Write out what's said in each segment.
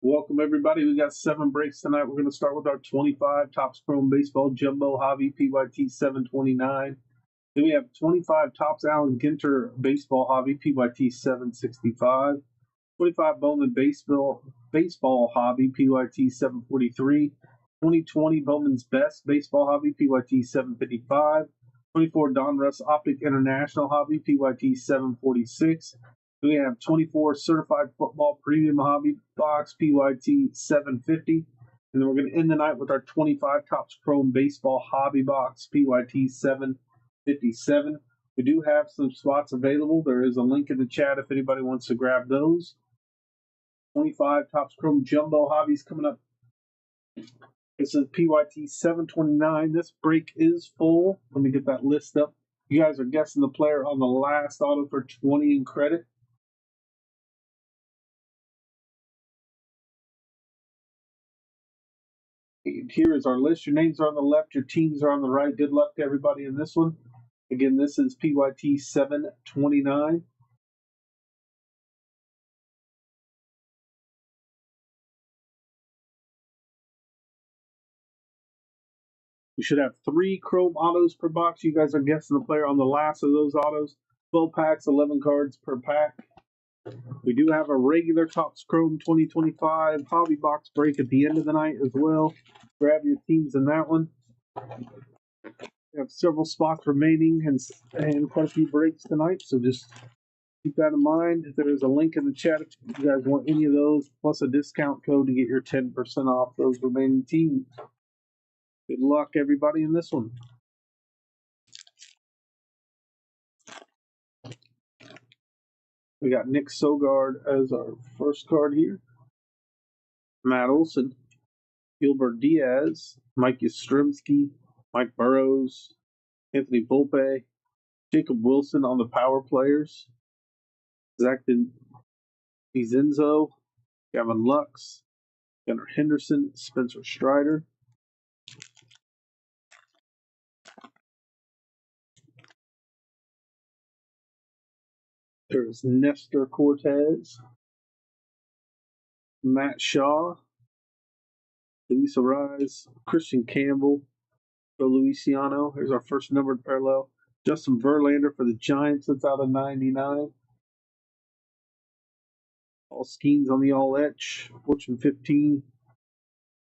Welcome, everybody. We got 7 breaks tonight. We're going to start with our 25 Topps Chrome Baseball Jumbo Hobby PYT 729. Then we have 25 Topps Allen Ginter Baseball Hobby PYT 765. 25 Bowman Baseball Hobby PYT 743. 2020 Bowman's Best Baseball Hobby PYT 755. 24 Donruss Optic International Hobby PYT 746. We have 24 Certified Football Premium Hobby Box PYT 750. And then we're going to end the night with our 25 Topps Chrome Baseball Hobby Box PYT 757. We do have some spots available. There is a link in the chat if anybody wants to grab those. 25 Topps Chrome Jumbo Hobbies coming up. This is PYT 729. This break is full. Let me get that list up. You guys are guessing the player on the last auto for 20 in credit. Here is our list. Your names are on the left, your teams are on the right. Good luck to everybody in this one. Again, this is PYT 729. We should have 3 Chrome autos per box. You guys are guessing the player on the last of those autos. 12 packs, 11 cards per pack. We do have a regular Topps Chrome 2025 hobby box break at the end of the night as well. Grab your teams in that one. We have several spots remaining and quite a few breaks tonight, so just keep that in mind. There is a link in the chat if you guys want any of those, plus a discount code to get your 10% off those remaining teams. Good luck, everybody, in this one. We got Nick Sogard as our first card here. Matt Olson, Gilbert Diaz, Mike Yastrzemski, Mike Burrows, Anthony Volpe, Jacob Wilson on the power players, Zach DiZenzo, Gavin Lux, Gunnar Henderson, Spencer Strider. There's Nestor Cortez, Matt Shaw, Luis Ariz, Christian Campbell, Joe Luisiano. Here's our first numbered parallel. Justin Verlander for the Giants. That's out of 99. All Skeens on the all etch. Fortune 15.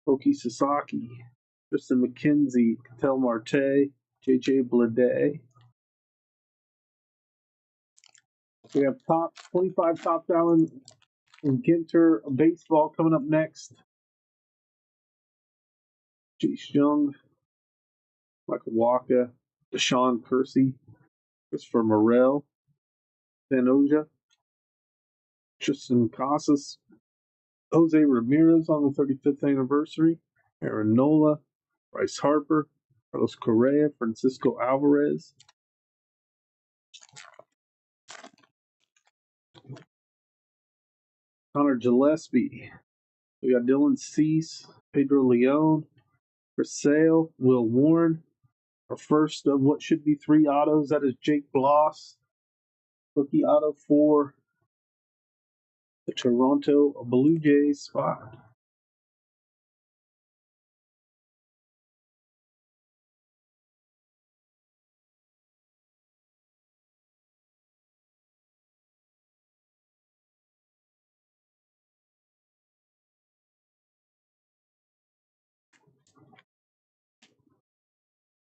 Koki Sasaki. Tristan McKenzie. Ketel Marte. JJ Bleday. We have 25 Topps Allen and Ginter baseball coming up next. Chase Young, Michael Walker, Deshaun Kersey, Christopher Morel, Sanoja, Tristan Casas, Jose Ramirez on the 35th anniversary, Aaron Nola, Bryce Harper, Carlos Correa, Francisco Alvarez. Connor Gillespie. We got Dylan Cease, Pedro Leon, Chris Sale, Will Warren. Our first of what should be 3 autos. That is Jake Bloss. Rookie auto for the Toronto Blue Jays spot.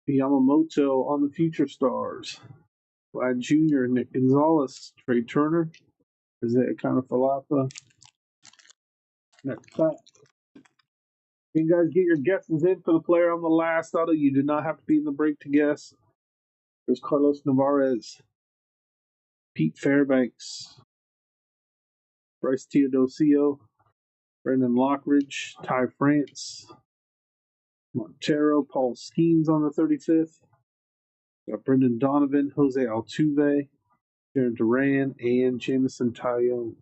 Yamamoto on the Future Stars. Vlad Jr., Nick Gonzalez, Trey Turner, Isaiah Kanafalapa. Next pack. You guys get your guesses in for the player on the last auto. You do not have to be in the break to guess. There's Carlos Navarez, Pete Fairbanks, Bryce Teodosio, Brendan Lockridge, Ty France, Montero, Paul Skeens on the 35th. Got Brendan Donovan, Jose Altuve, Jaron Duran, and Jamison Tyone.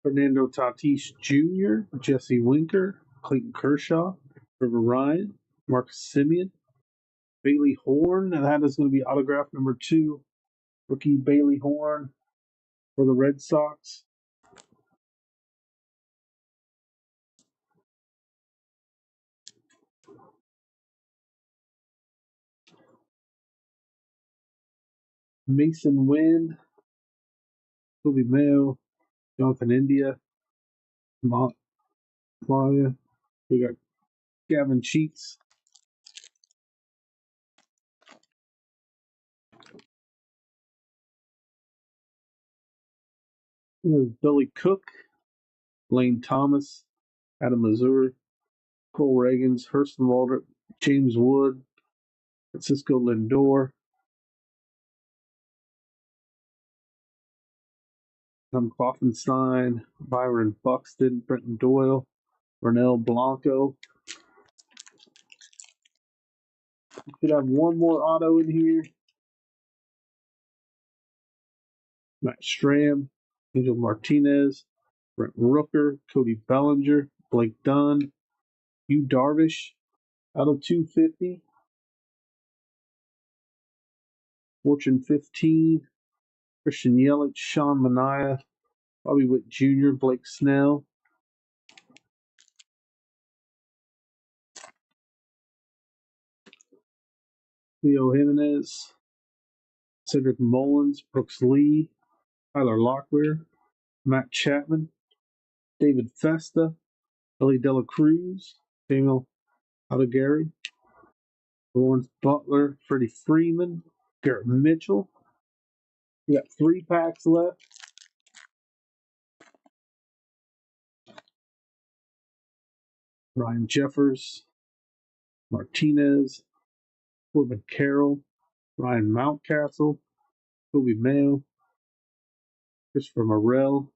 Fernando Tatis Jr., Jesse Winker, Clayton Kershaw, Trevor Ryan, Marcus Semien, Bailey Horn, and that is going to be autograph number 2. Rookie Bailey Horn for the Red Sox. Mason Wynn, Kobe Mayo, Jonathan India, Maya. We got Gavin Sheets. Billy Cook, Lane Thomas, Adam Mazur, Cole Reagans, Hurston Waldrop, James Wood, Francisco Lindor, Tom Klopfenstein, Byron Buxton, Brenton Doyle, Vernell Blanco. We could have one more auto in here. Matt Stram, Angel Martinez, Brent Rooker, Cody Bellinger, Blake Dunn, Yu Darvish, out of 250. Fortune 15, Christian Yelich, Sean Manaea, Bobby Witt Jr., Blake Snell. Leo Jimenez, Cedric Mullins, Brooks Lee, Tyler Locklear, Matt Chapman, David Festa, Ellie Dela Cruz, Samuel Aldeguerri, Lawrence Butler, Freddie Freeman, Garrett Mitchell. We got 3 packs left. Ryan Jeffers, Martinez, Corbin Carroll, Ryan Mountcastle, Kobe Mayo, Christopher Morel,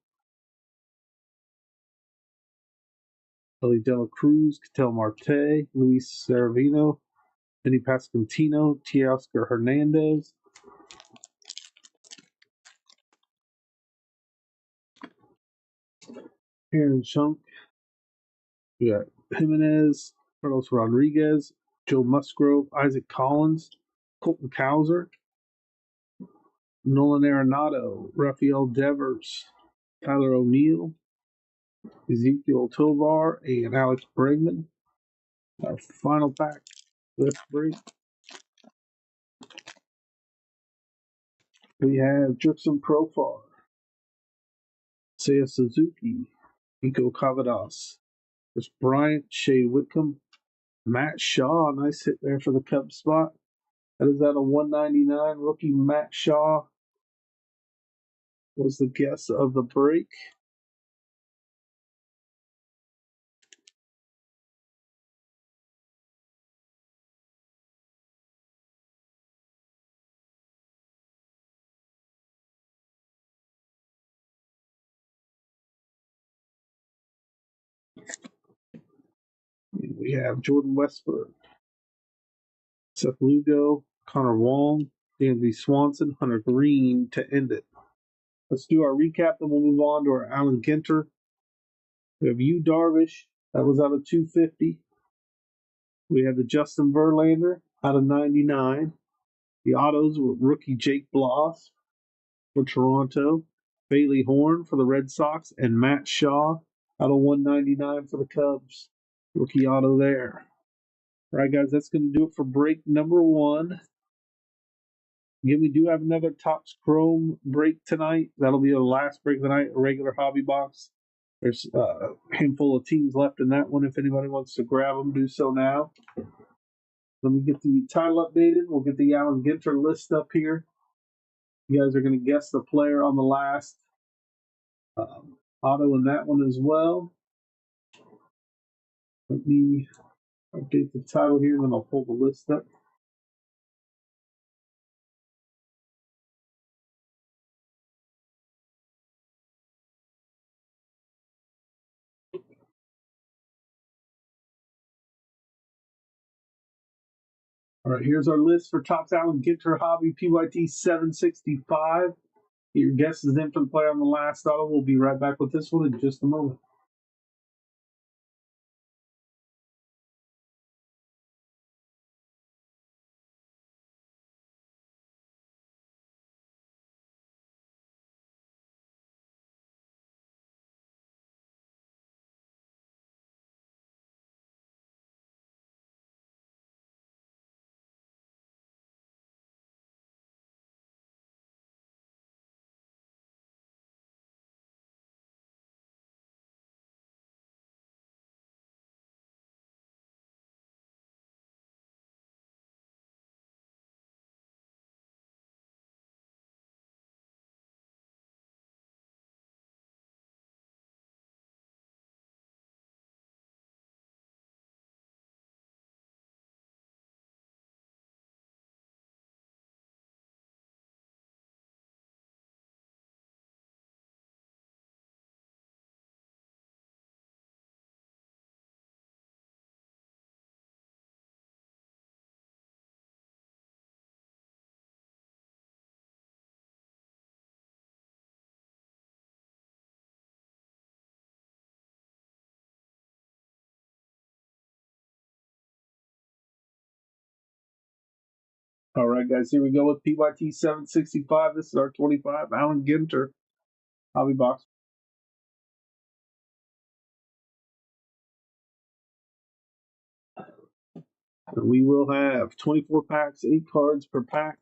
Ellie Dela Cruz, Ketel Marte, Luis Seravino, Vinny Pasquantino, Teoscar Hernandez, Aaron Schunk. We got Jimenez, Carlos Rodriguez, Joe Musgrove, Isaac Collins, Colton Cowser, Nolan Arenado, Rafael Devers, Tyler O'Neill, Ezekiel Tovar, and Alex Bregman. Our final pack. Let's break. We have Jurickson Profar, Seiya Suzuki, Nico Cavadas, Chris Bryant, Shea Whitcomb, Matt Shaw. Nice hit there for the Cubs spot. That is at a 199. Rookie Matt Shaw was the guess of the break. And we have Jordan Westburg, Seth Lugo, Connor Wong, Dansby Swanson, Hunter Green to end it. Let's do our recap, then we'll move on to our Allen Ginter. We have Yu Darvish, that was out of 250. We have the Justin Verlander out of 99. The autos were rookie Jake Bloss for Toronto, Bailey Horn for the Red Sox, and Matt Shaw out of 199 for the Cubs. Rookie auto there. All right, guys, that's going to do it for break number 1. Again, we do have another Topps Chrome break tonight. That'll be the last break of the night, a regular hobby box. There's a handful of teams left in that one. If anybody wants to grab them, do so now. Let me get the title updated. We'll get the Allen Ginter list up here. You guys are going to guess the player on the last auto in that one as well. Let me update the title here, and then I'll pull the list up. All right, here's our list for Topps Allen Ginter Hobby PYT 765. Get your guesses in for the player on the last auto. We'll be right back with this one in just a moment. All right, guys, here we go with PYT 765. This is our 25 Allen Ginter hobby box. And we will have 24 packs, 8 cards per pack.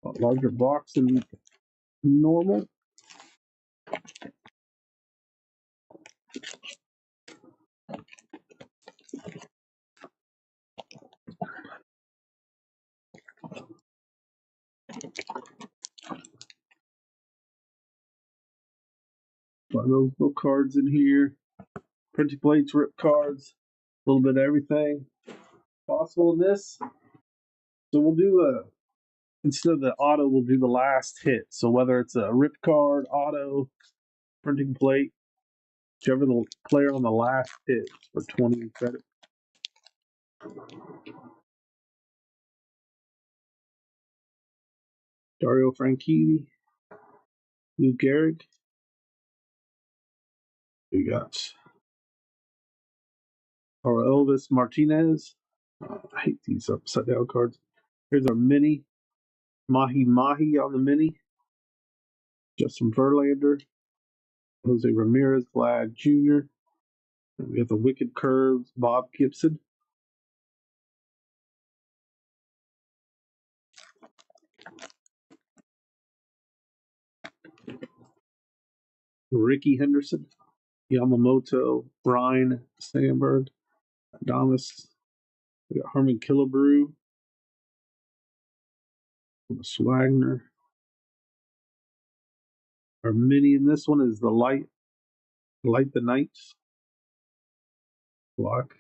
A larger box than normal. Got those little cards in here. Printing plates, rip cards, a little bit of everything possible in this. So we'll do instead of the auto, we'll do the last hit. So whether it's a rip card, auto, printing plate, whichever the player on the last hit for 20 credit. Dario Franchitti, Lou Gehrig. We got our Elvis Martinez. I hate these upside down cards. Here's our mini. Mahi Mahi on the mini. Justin Verlander. Jose Ramirez, Vlad Jr. And we have the Wicked Curves, Bob Gibson. Ricky Henderson. Yamamoto, Ryan Sandberg, Adamas. We got Harmon Killebrew. Swagner. Our mini in this one is the Light the Nights. Block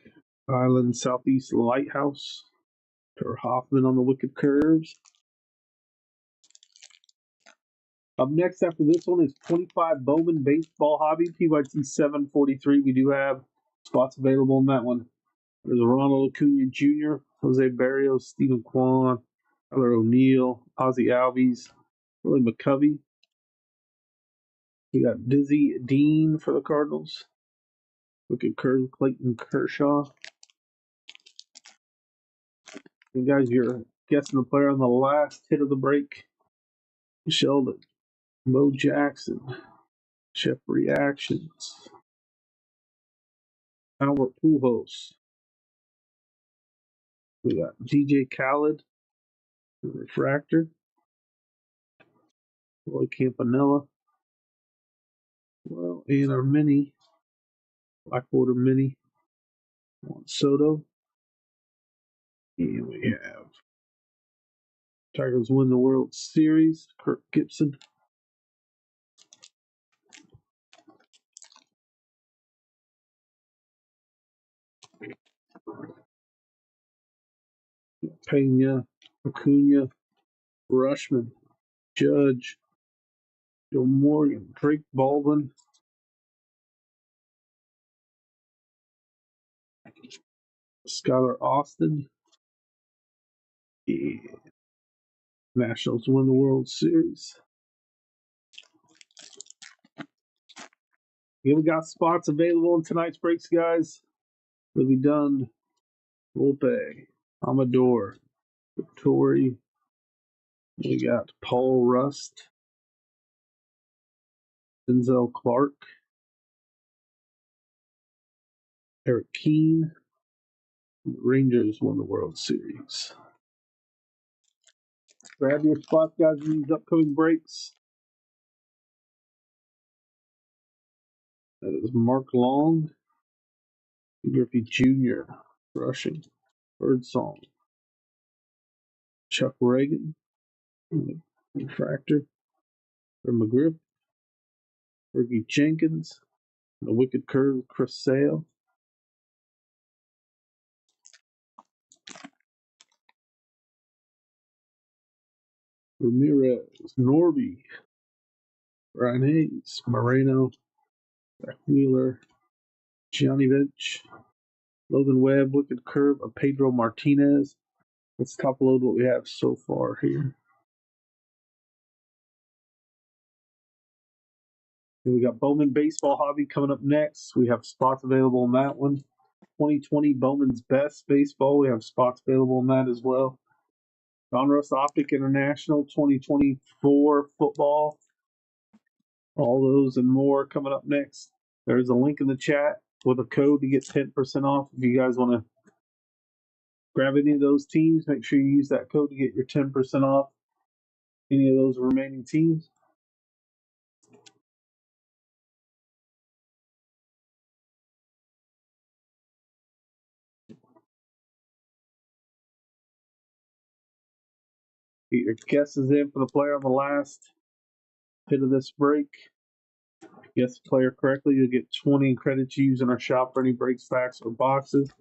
Island Southeast Lighthouse. Or Hoffman on the Wicked Curves. Up next after this one is 25 Bowman Baseball Hobby, PYT 743. We do have spots available in that one. There's a Ronald Acuna Jr., Jose Barrios, Stephen Kwan, Tyler O'Neill, Ozzie Albies, Willie McCovey. We got Dizzy Dean for the Cardinals. Wicked Curve, Clayton Kershaw. And guys, you're guessing the player on the last hit of the break. Sheldon, Mo Jackson, Chef Reactions, Albert Pujols. We got DJ Khaled, Refractor, Roy Campanella. Well, and our mini, Blackwater mini, Juan Soto. And we have Tigers win the World Series, Kirk Gibson. Pena, Acuna, Rushman, Judge, Joe Morgan, Drake Baldwin, Skylar Austin. And Nationals win the World Series. Yeah, we got spots available in tonight's breaks, guys. They'll be done. Volpe, Amador, Vittori. We got Paul Rust, Denzel Clark, Eric Keene. The Rangers won the World Series. Grab your spots, guys, in these upcoming breaks. That is Mark Long, Griffey Jr., rushing, Birdsong, Chuck Reagan, Refractor, for McGriff, Ricky Jenkins, the Wicked Curve, Chris Sale. Ramirez, Norby, Ryan Hayes, Moreno, Zach Wheeler, Gianni Bench, Logan Webb, Wicked Curve, Pedro Martinez. Let's top load what we have so far here. And we got Bowman Baseball Hobby coming up next. We have spots available on that one. 2020 Bowman's Best Baseball. We have spots available on that as well. Donruss Optic International 2024 Football. All those and more coming up next. There's a link in the chat with a code to get 10% off. If you guys want to grab any of those teams, make sure you use that code to get your 10% off any of those remaining teams. Get your guesses in for the player on the last hit of this break. Guess the player correctly, you'll get 20 credits used in our shop for any breaks, packs, or boxes.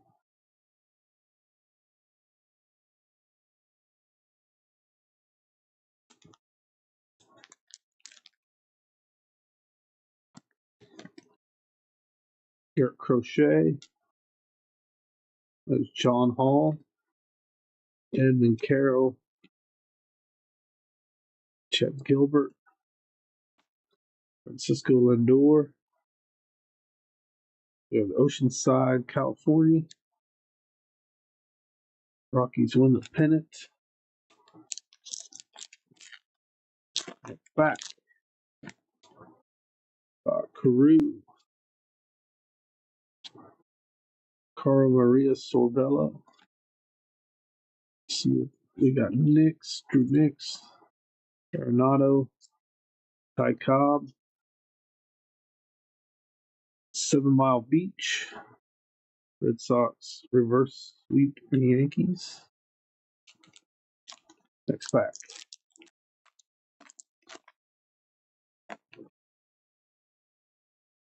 Eric Crochet. There's John Hall. Edmund Carroll. Chet Gilbert. Francisco Lindor. We have Oceanside, California. Rockies win the pennant. Back. Carew. Carl Maria Sorvella. We got Nix, Drew Nix, Arenado, Ty Cobb, 7 Mile Beach, Red Sox reverse sweep the Yankees. Next pack.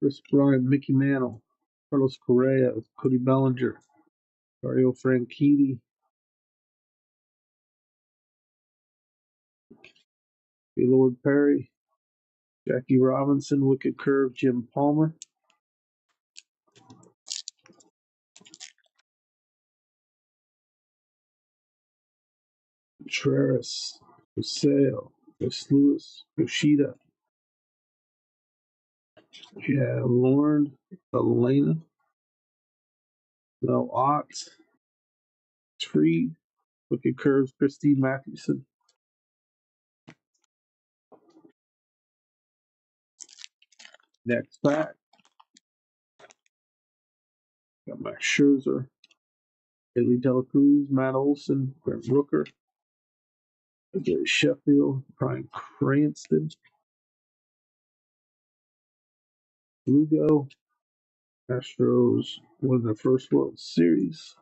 Chris Bryant, Mickey Mantle, Carlos Correa, Cody Bellinger, Dario Franchitti, Gaylord Perry, Jackie Robinson, Wicked Curve, Jim Palmer. Contreras, Sale, Lewis, Yoshida. Yeah, Lauren, Elena, Mel Ott, Tree, Wicked Curves, Christine Mathewson. Next pack. Got Max Scherzer, Haley Dela Cruz, Matt Olson, Brent Rooker, Gary Sheffield, Brian Cranston, Lugo. Astros won their first World Series.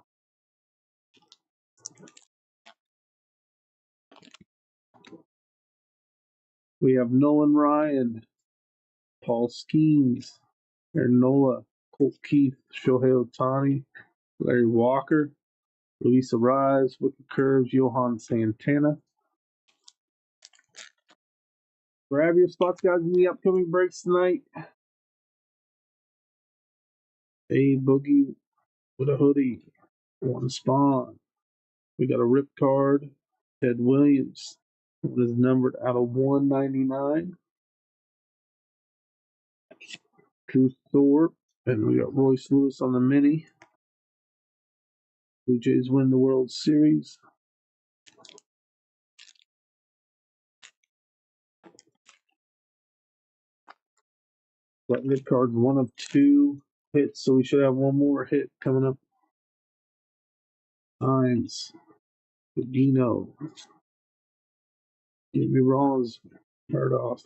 We have Nolan Ryan, Paul Skeens, Aaron Nola, Colt Keith, Shohei Ohtani, Larry Walker, Luis Arraez, Wicked Curves, Johan Santana. Grab your spots, guys, in the upcoming breaks tonight. A Boogie with a hoodie, one Spawn. We got a rip card, Ted Williams. One is numbered out of 199. Drew Thorpe, and we got Royce Lewis on the mini. Blue Jays win the World Series. That rip card, one of 2 hits, so we should have one more hit coming up. Hines, Dino, Jimmy Rollins, Murdoch,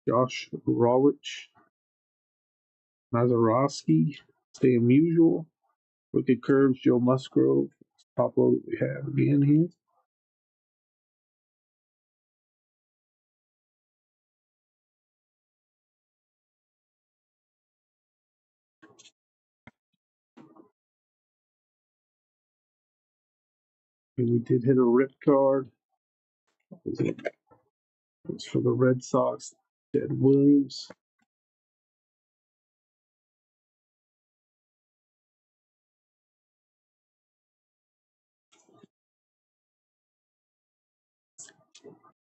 Josh Rawich, Mazeroski, Sam Musial, Wicked Curves, Joe Musgrove. Top load we have again here. And we did hit a rip card. It was for the Red Sox, Ted Williams.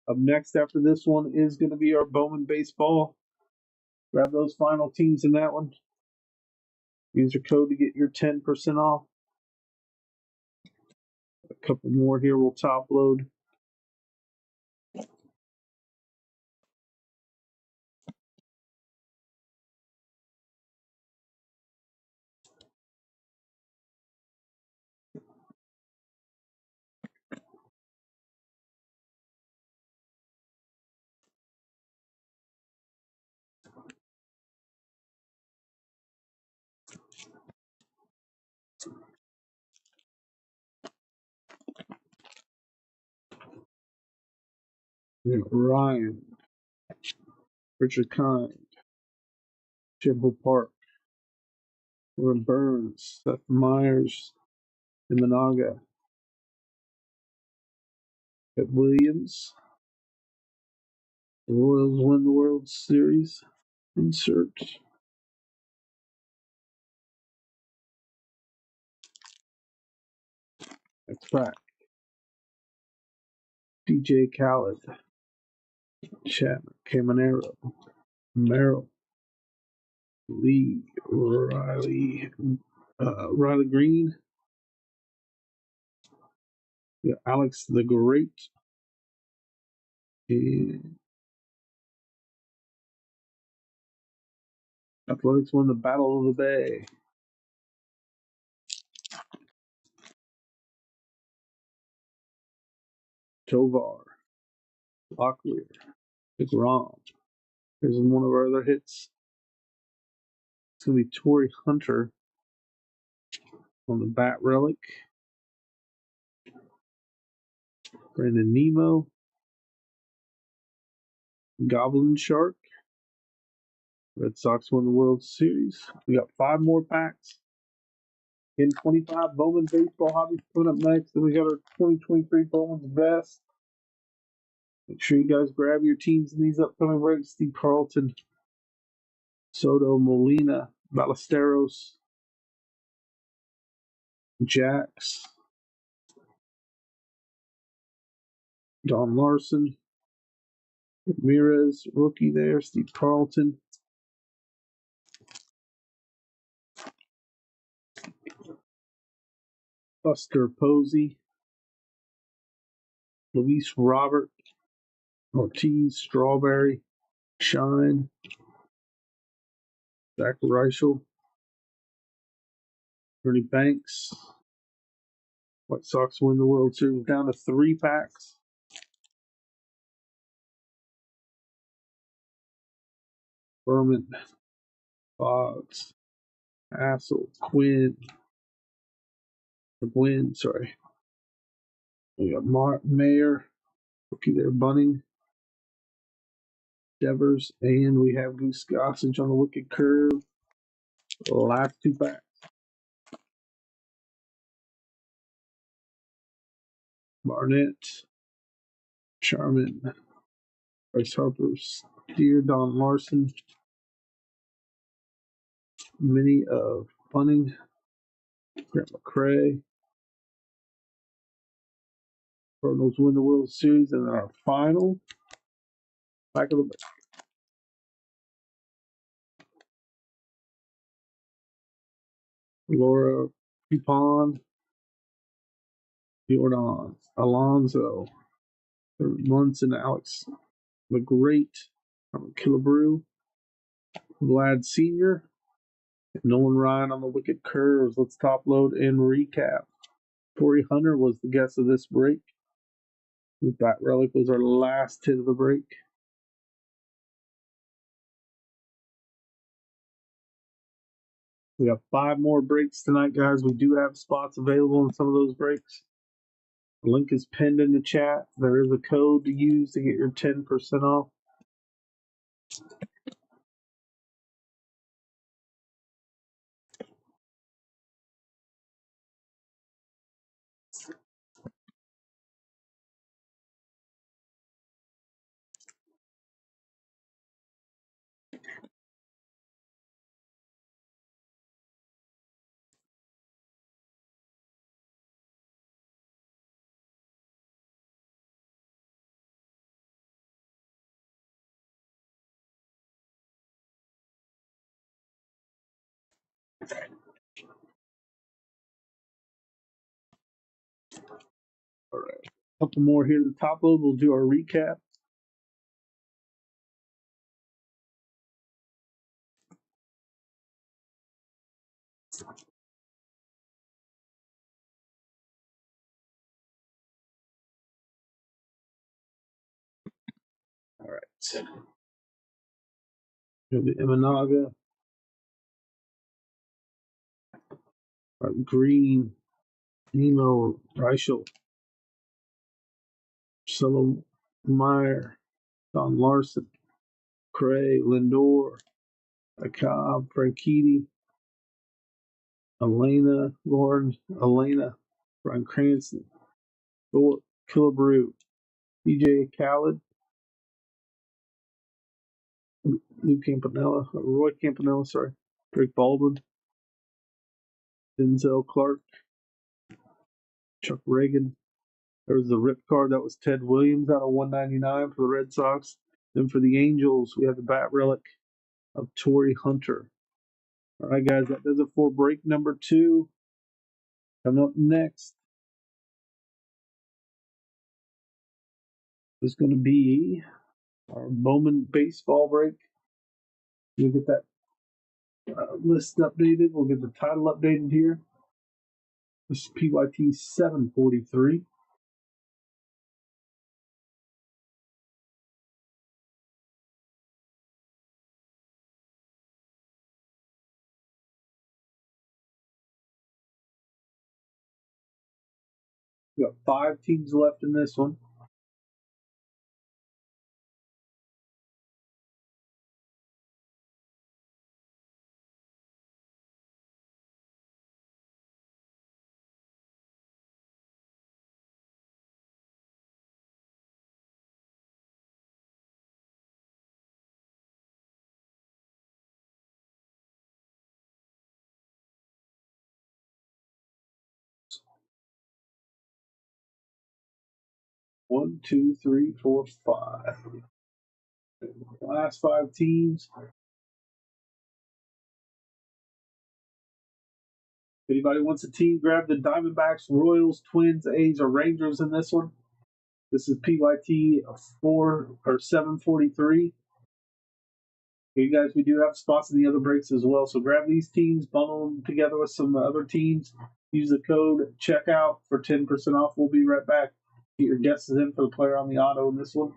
Up next after this one is going to be our Bowman Baseball. Grab those final teams in that one. Use your code to get your 10% off. A couple more here we'll top load. Ryan, Richard Kind, Jimbo Park, Aaron Burns, Seth Myers, Imanaga, Ed Williams. The Royals win the World Series. Insert. That's back. DJ Khaled, Chapman, Caminero, Merrill, Lee, Riley, Riley Green, Alex the Great, and Athletics won the Battle of the Bay. Tovar, Locklear, DeGrom. Here's one of our other hits. It's going to be Torrey Hunter on the Bat Relic. Brandon Nemo, Goblin Shark. Red Sox won the World Series. We got 5 more packs. In 25 Bowman Baseball Hobbies coming up next. Then we got our 2023 Bowman's Best. Make sure you guys grab your teams in these upcoming breaks. Steve Carlton, Soto, Molina, Ballesteros, Jax, Don Larson, Ramirez, rookie there, Steve Carlton. Buster Posey, Luis Robert, Ortiz, Strawberry, Shine, Zach Reichel, Ernie Banks. White Sox win the World Series down to 3 packs. Berman, Boggs, Hassel, Quinn, sorry. We got Mayer, rookie there, Bunning, Devers, and we have Goose Gossage on the wicked curve. Last 2 packs. Barnett, Charmin, Bryce Harper, Steer, Don Larson, Mini of Bunning, Grant McCray. Cardinals win the World Series, and our final back of the break. Laura Pupon, Jordan, Alonzo, Munson, Alex the Great, Killebrew, Vlad Sr., and Nolan Ryan on the wicked curves. Let's top load and recap. Torrey Hunter was the guest of this break. The Bat Relic was our last hit of the break. We have 5 more breaks tonight, guys. We do have spots available in some of those breaks. The link is pinned in the chat. There is a code to use to get your 10% off. All right. A couple more here at the top load. We'll do our recap. All right. The Imanaga, Green, Nemo, Reichel, Meyer, Don Larson, Cray, Lindor, Akab, Franchitti, Elena, Brian Cranston, Philip Killebrew, DJ Khaled, Roy Campanella, sorry, Drake Baldwin, Denzel Clark, Chuck Reagan. There was the rip card that was Ted Williams out of 199 for the Red Sox. Then for the Angels, we have the bat relic of Torrey Hunter. All right, guys, that does it for break number 2. Coming up next is going to be our Bowman baseball break. We'll get that list updated. We'll get the title updated here. This is PYT 743. We got 5 teams left in this one. One, two, three, four, five. Last 5 teams. If anybody wants a team, grab the Diamondbacks, Royals, Twins, A's, or Rangers in this one. This is PYT 743. Hey guys, we do have spots in the other breaks as well. So grab these teams, bundle them together with some other teams. Use the code checkout for 10% off. We'll be right back. Get your guesses in for the player on the auto in this one.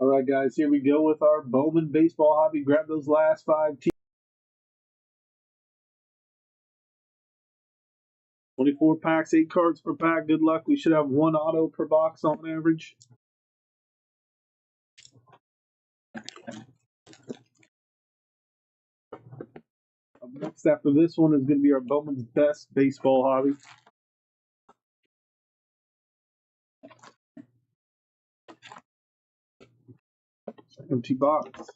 All right, guys, here we go with our Bowman baseball hobby. Grab those last 5 teams. 24 packs, 8 cards per pack. Good luck. We should have 1 auto per box on average. Up next after this one is going to be our Bowman's Best Baseball Hobby. Empty box.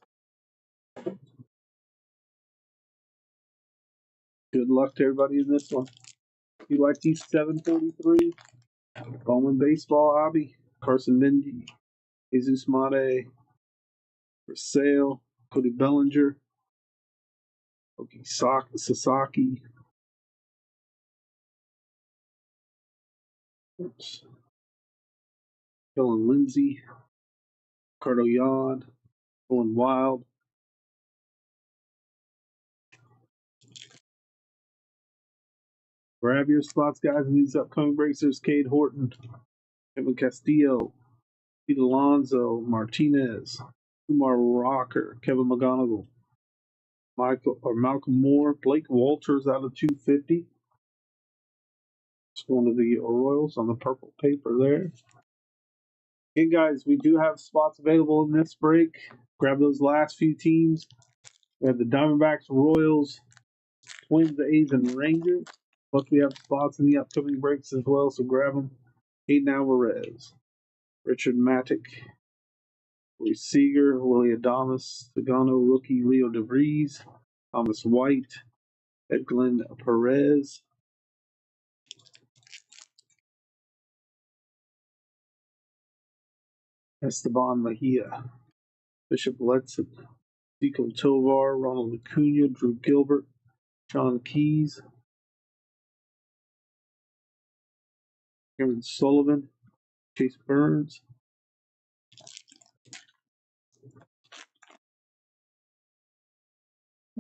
Good luck to everybody in this one. PYT 743, Bowman Baseball Hobby, Carson Mindy, Jesus Mate, for sale, Cody Bellinger, Oki Sasaki, Kellen Lindsay, Ricardo Yan, Owen Wild, grab your spots, guys, in these upcoming breaks. There's Cade Horton, Kevin Castillo, Pete Alonso, Martinez, Kumar Rocker, Kevin McGonigal, Malcolm Moore, Blake Walters out of 250. It's one of the Royals on the purple paper there. Okay, guys, we do have spots available in this break. Grab those last few teams. We have the Diamondbacks, Royals, Twins, A's, and Rangers. Plus, we have spots in the upcoming breaks as well, so grab them. Hayden Alvarez, Richard Matic, Louis Seager, Willie Adames, Sagano rookie Leo DeVries, Thomas White, Edglin Perez, Esteban Mejia, Bishop Letson, Zico Tovar, Ronald Acuna, Drew Gilbert, John Keys, Cameron Sullivan, Chase Burns,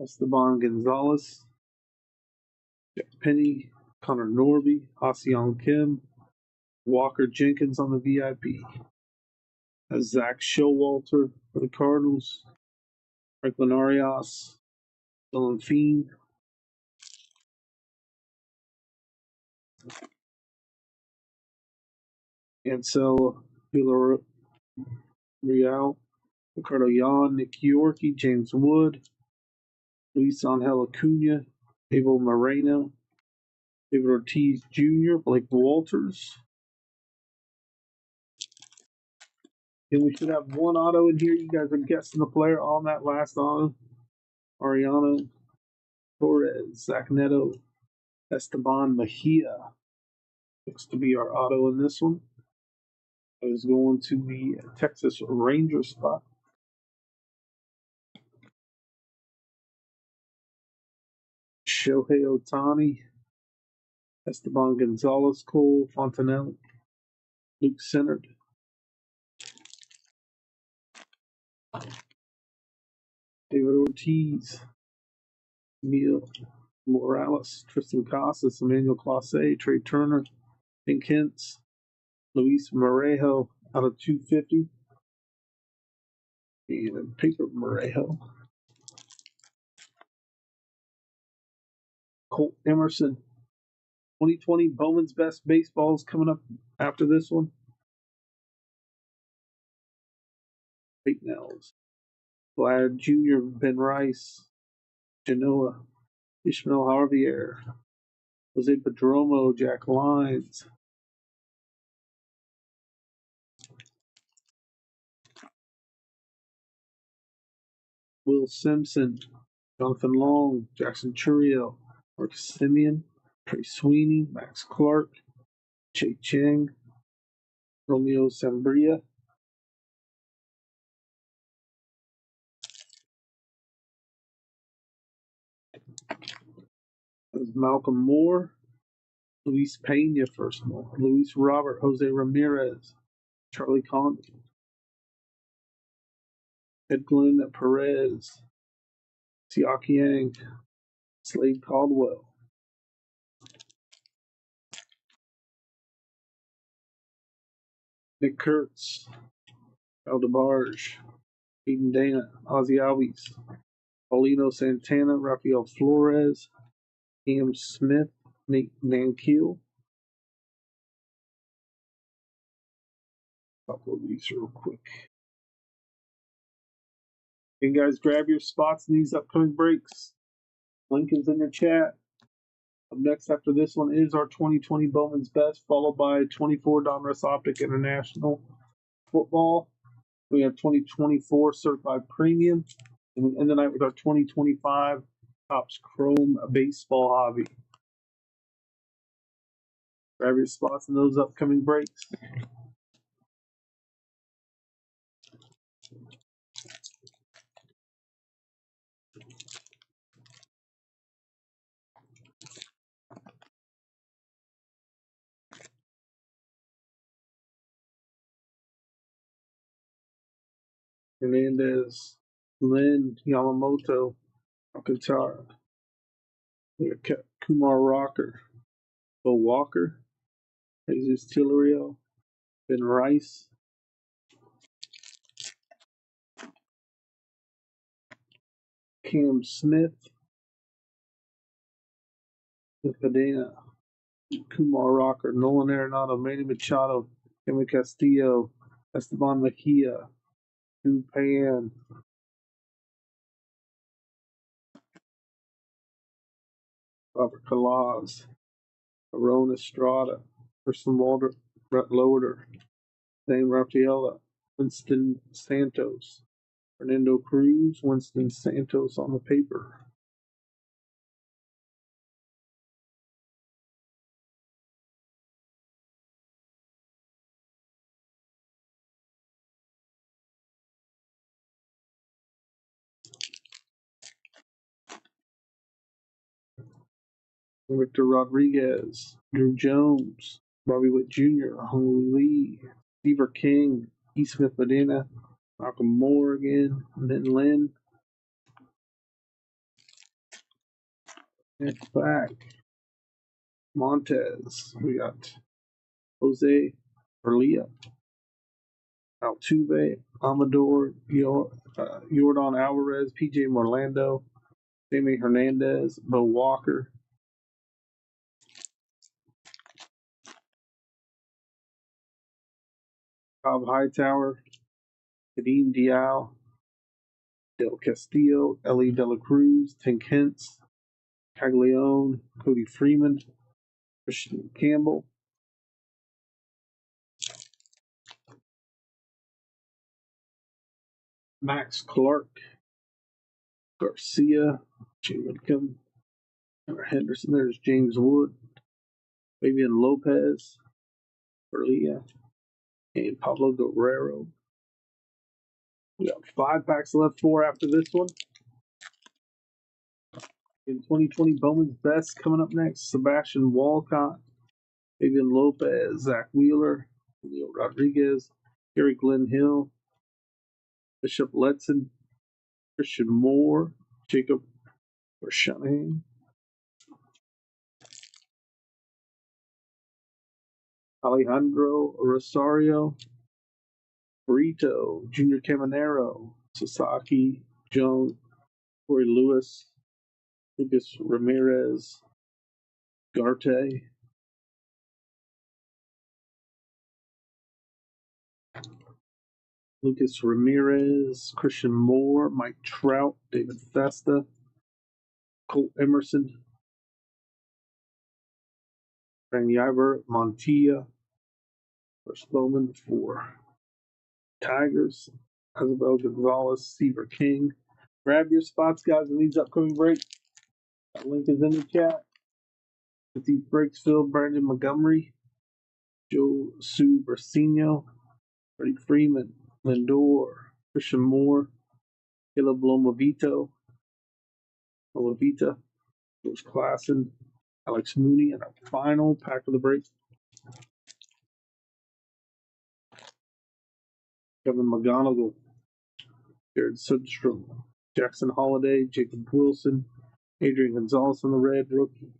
Esteban Gonzalez, Jack Penny, Connor Norby, Ha-Seong Kim, Walker Jenkins on the VIP, Zach Showalter for the Cardinals, Franklin Arias, Dylan Fiend, Ansel Villarreal, Ricardo Yan, Nick Yorkie, James Wood, Luis Angel Acuna, Abel Moreno, David Ortiz Jr., Blake Walters. And we should have 1 auto in here. You guys are guessing the player on that last auto. Ariano Torres, Zach Neto, Esteban Mejia. Looks to be our auto in this one. I was going to the Texas Ranger spot. Shohei Ohtani, Esteban Gonzalez, Cole Fontanelli, Luke Centered, David Ortiz, Emil Morales, Tristan Casas, Emmanuel Clase, Trey Turner, Pink Hintz, Luis Morejo out of 250, and Paper Morejo. Colt Emerson, 2020 Bowman's Best Baseballs coming up after this one. Peyton Nels, Vlad Jr., Ben Rice, Genoa, Ishmael Javier, Jose Padromo, Jack Lyons, Will Simpson, Jonathan Long, Jackson Churio, Mark Simeon, Trey Sweeney, Max Clark, Che Cheng, Romeo Sambria, Malcolm Moore, Luis Pena, first one, Luis Robert, Jose Ramirez, Charlie Condon, Edglin Perez, Siak Yang, Slade Caldwell, Nick Kurtz, Aldebarge, Aiden Dana, Ozzy Albies, Paulino Santana, Rafael Flores, Cam Smith, Nate Nankeel. Couple of these real quick. And guys, grab your spots in these upcoming breaks. Link is in the chat. Up next after this one is our 2020 Bowman's Best, followed by 24 Donruss Optic International Football. We have 2024 Certified Premium. And we end the night with our 2025 Topps Chrome Baseball Hobby. Grab your spots in those upcoming breaks. Hernandez, Lynn, Yamamoto, Alcantara, Kumar Rocker, Bo Walker, Jesus Tillario, Ben Rice, Cam Smith, Cadena, Kumar Rocker, Nolan Arenado, Manny Machado, Kevin Castillo, Esteban Mejia, Dupan, Robert Calaz, Aaron Estrada, Person Walter, Brett Loader, Dane Rafaela, Winston Santos, Fernando Cruz, Winston Santos on the paper. Victor Rodriguez, Drew Jones, Bobby Witt Jr., Hung Lee, Steve King, E. Smith Medina, Malcolm Moore again, Min Lin. Next back, Montez. We got Jose Perlia, Altuve, Amador, Yordan Alvarez, PJ Morlando, Sammy Hernandez, Bo Walker, Cobb Hightower, Kadeem Dial, Del Castillo, Ellie De La Cruz, Tink Hintz, Caglione, Cody Freeman, Christian Campbell, Max Clark, Garcia, Jay Whitcomb, Henderson. There's James Wood, Fabian Lopez, Berlia, and Pablo Guerrero. We got 5 packs left, 4 after this one. In 2020 Bowman's Best coming up next, Sebastian Walcott, Fabian Lopez, Zach Wheeler, Leo Rodriguez, Gary Glenn Hill, Bishop Letson, Christian Moore, Jacob Shanahan, Alejandro Rosario, Brito, Junior Caminero, Sasaki, Jones, Corey Lewis, Lucas Ramirez, Garte, Lucas Ramirez, Christian Moore, Mike Trout, David Festa, Colt Emerson, Randy Ivor, Montilla, first Bowman for Tigers, Isabel Gonzalez, Seaver King. Grab your spots, guys, in these upcoming breaks. That link is in the chat. With these breaks filled, Brandon Montgomery, Joe Sue Brasino, Freddie Freeman, Lindor, Christian Moore, Caleb Lomovita, Bruce Klassen, Alex Mooney, and our final pack of the break. Kevin McGonigal, Jared Sudstrom, Jackson Holiday, Jacob Wilson, Adrian Gonzalez on the red rookie,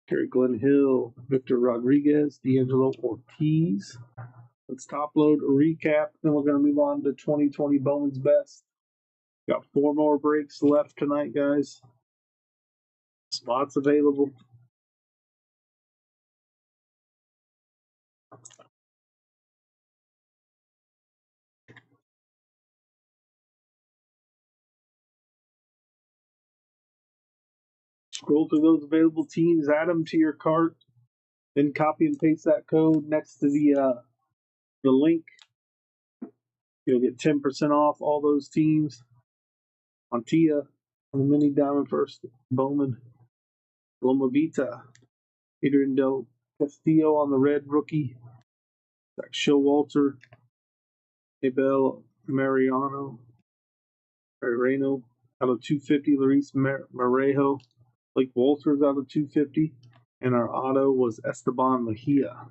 Gary Glenn Hill, Victor Rodriguez, D'Angelo Ortiz, Let's top load, recap, then we're going to move on to 2020 Bowman's Best. Got 4 more breaks left tonight, guys. Spots available. Scroll through those available teams, add them to your cart, then copy and paste that code next to the link. You'll get 10% off all those teams. On Tia, on the mini diamond first, Bowman, Loma Vita, Adrian Del Castillo on the red rookie, Zach Showalter, Abel Mariano out of 250, Luis Marejo, Blake Walters out of 250, and our auto was Esteban Mejia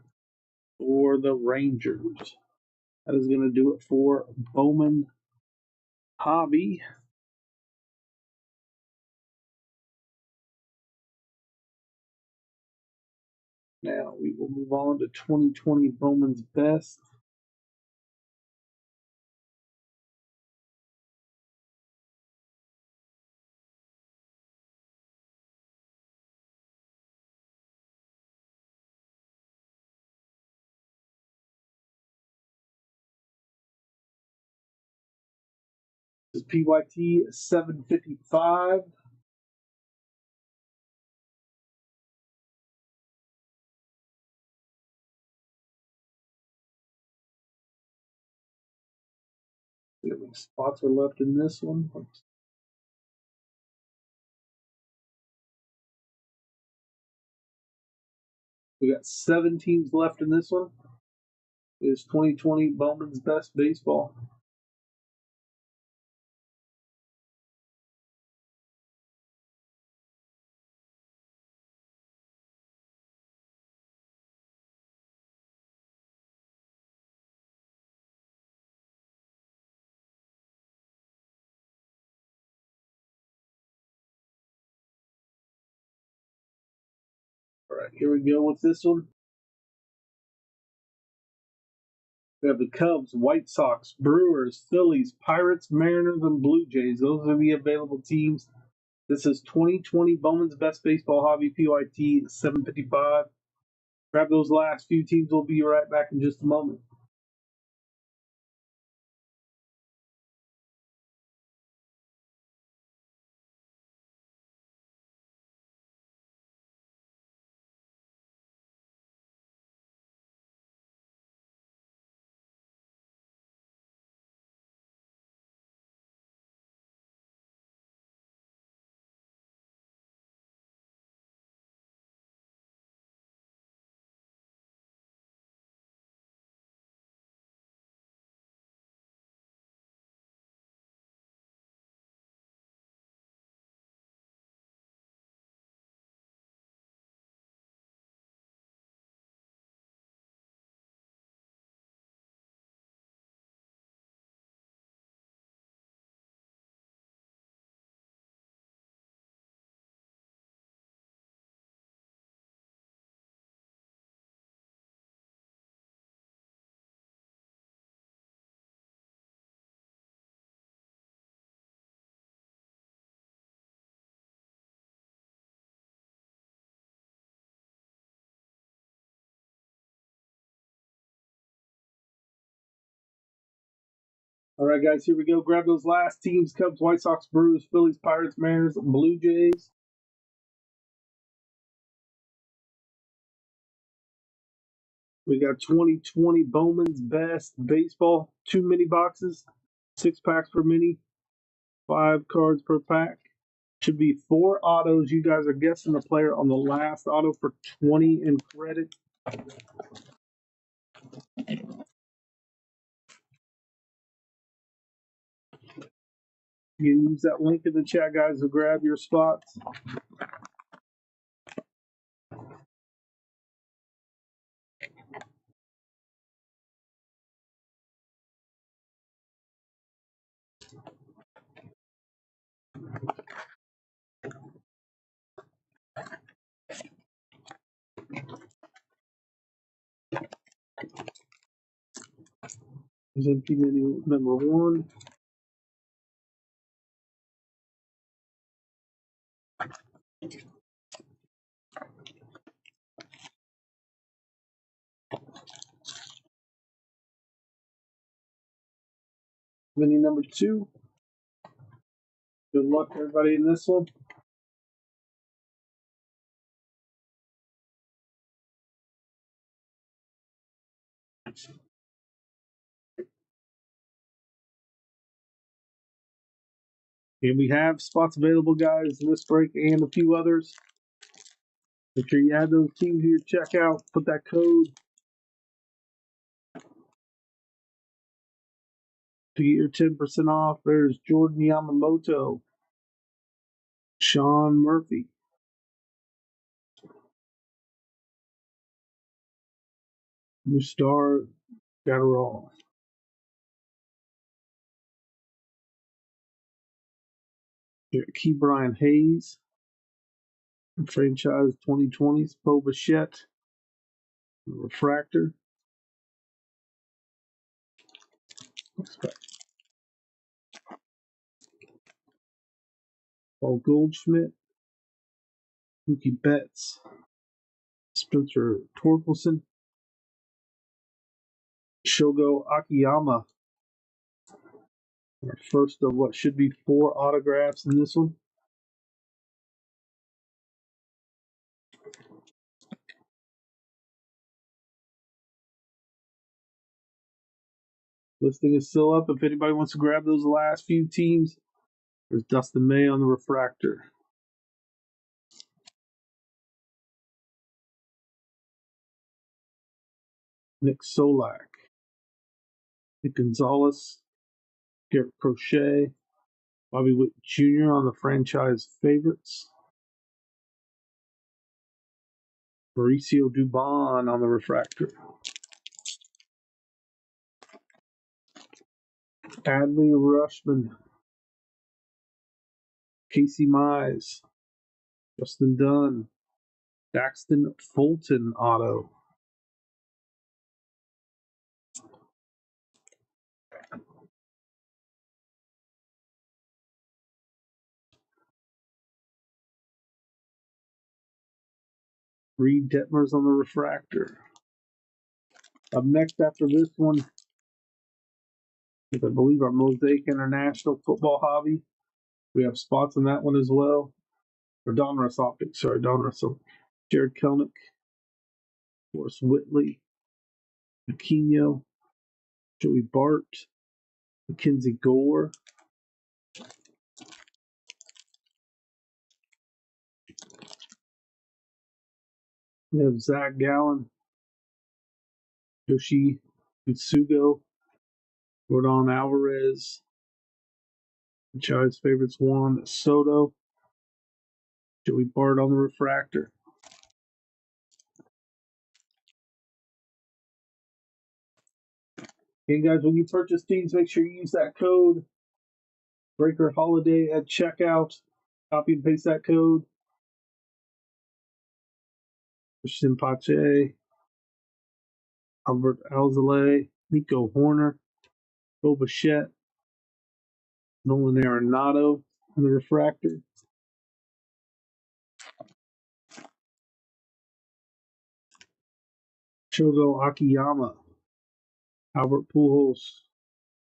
for the Rangers. That is going to do it for Bowman Hobby. Now we will move on to 2020 Bowman's Best. This is PYT 755. See how many spots are left in this one. We got 7 teams left in this one. It is 2020 Bowman's Best Baseball. All right, here we go with this one. We have the Cubs, White Sox, Brewers, Phillies, Pirates, Mariners, and Blue Jays. Those are the available teams. This is 2020 Bowman's Best Baseball Hobby PYT 755. Grab those last few teams. We'll be right back in just a moment. All right, guys, here we go. Grab those last teams: Cubs, White Sox, Brewers, Phillies, Pirates, Mariners, Blue Jays. We got 2020 Bowman's Best Baseball. 2 mini boxes, 6 packs per mini, 5 cards per pack. Should be 4 autos. You guys are guessing the player on the last auto for 20 in credit. You can use that link in the chat, guys, to grab your spots. is empty menu number 1. Menu number 2. Good luck, everybody, in this one. And we have spots available, guys, in this break and a few others. Make sure you add those teams to your checkout. Put that code to get your 10% off. There's Jordan Yamamoto, Sean Murphy, Mustar Gatterall, Key Brian Hayes, Franchise 2020's Bo Bichette, Refractor, Paul Goldschmidt, Mookie Betts, Spencer Torkelson, Shogo Akiyama. Our first of what should be 4 autographs in this one. Listing is still up. If anybody wants to grab those last few teams, there's Dustin May on the Refractor. Nick Solak, Nick Gonzalez, Garrett Crochet, Bobby Witt Jr. on the Franchise Favorites, Mauricio Dubon on the Refractor, Adley Rushman, Casey Mize, Justin Dunn, Daxton Fulton auto, Reed Detmers on the Refractor. Up next after this one is, I believe, our Mosaic International Football Hobby. We have spots on that one as well. Or Donruss Optics, sorry, Donruss. Jared Kelnick, Forrest Whitley, Aquino, Joey Bart, Mackenzie Gore, we have Zach Gallen, Yoshi Utsugo, Rodon Alvarez, Franchise Favorites Juan Soto, Joey Bart on the Refractor. Hey guys, when you purchase teams, make sure you use that code Breaker Holiday at checkout. Copy and paste that code. Christian Pache, Albert Alzale, Nico Horner, Bo Bichette, Nolan Arenado on the Refractor. Shogo Akiyama, Albert Pujols,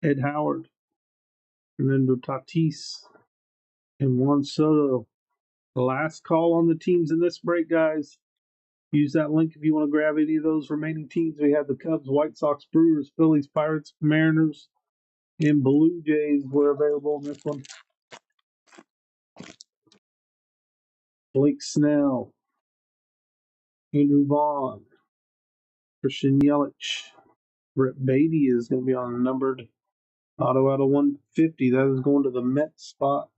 Ed Howard, Fernando Tatis, and Juan Soto. The last call on the teams in this break, guys. Use that link if you want to grab any of those remaining teams. We have the Cubs, White Sox, Brewers, Phillies, Pirates, Mariners, and Blue Jays were available in this one. Blake Snell, Andrew Vaughn, Christian Yelich, Brett Beatty is going to be on a numbered auto out of 150. That is going to the Mets spot.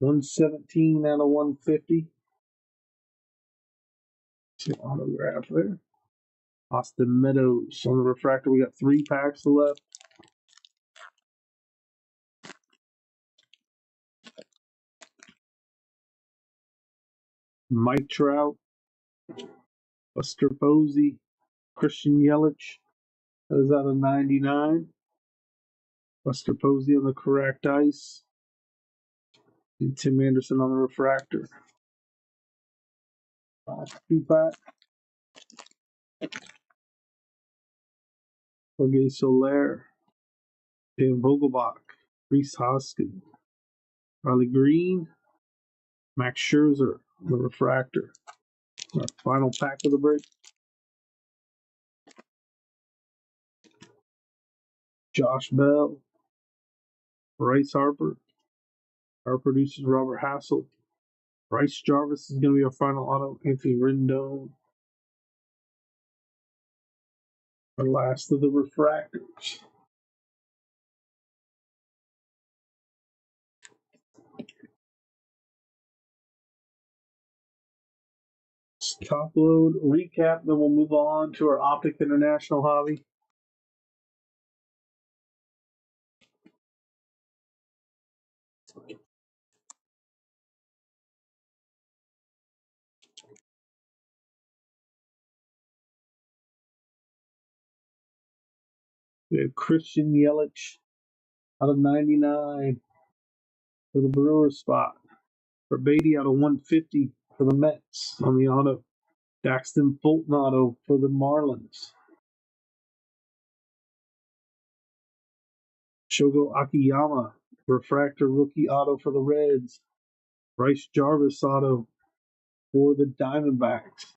$117 out of 150. See autograph there. Austin Meadows on the Refractor. We got 3 packs left. Mike Trout, Buster Posey, Christian Yelich. That is out of 99. Buster Posey on the correct ice. And Tim Anderson on the refractor. 2-pack. Jorge Soler. Dan Vogelbach. Reese Hoskin. Riley Green. Max Scherzer on the refractor. Our final pack of the break. Josh Bell. Bryce Harper. Our producer Robert Hassel. Bryce Jarvis is going to be our final auto. Anthony Rendon. Our last of the refractors. Top load recap, then we'll move on to our Optic International hobby. We have Christian Yelich out of 99 for the Brewers spot. For Beatty out of 150 for the Mets on the auto. Daxton Fulton auto for the Marlins. Shogo Akiyama, refractor rookie auto for the Reds. Bryce Jarvis auto for the Diamondbacks.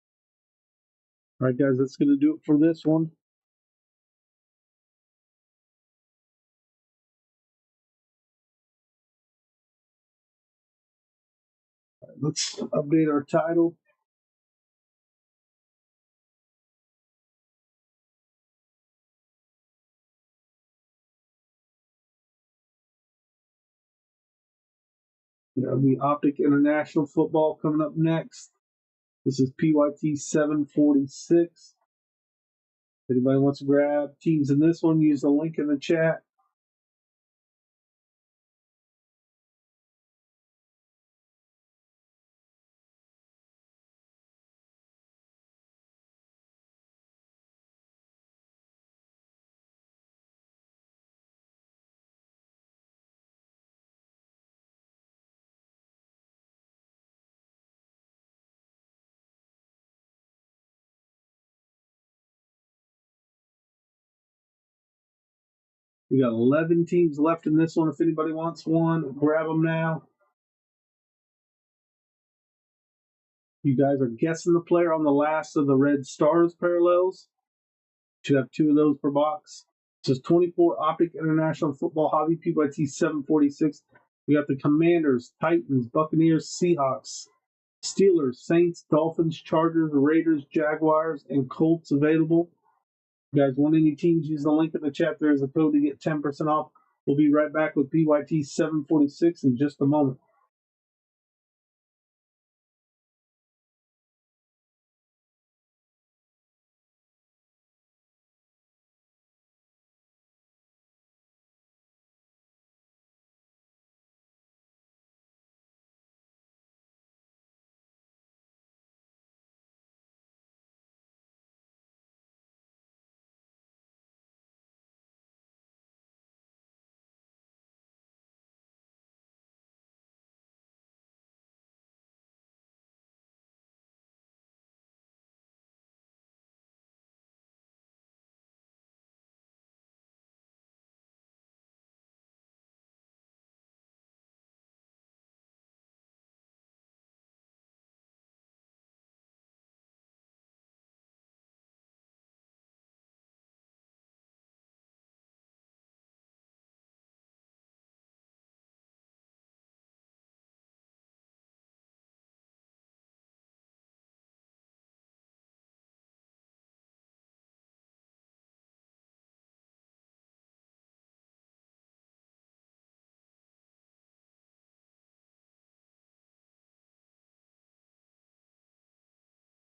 All right, guys, that's going to do it for this one. Let's update our title. The Optic International football coming up next. This is PYT 746. If anybody wants to grab teams in this one, use the link in the chat. We got 11 teams left in this one. If anybody wants one, grab them now. You guys are guessing the player on the last of the Red Stars parallels. Should have 2 of those per box. This is 24 Optic International Football Hobby PYT 746. We got the Commanders, Titans, Buccaneers, Seahawks, Steelers, Saints, Dolphins, Chargers, Raiders, Jaguars, and Colts available. If you guys want any teams, use the link in the chat. There is a code to get 10% off. We'll be right back with PYT 746 in just a moment.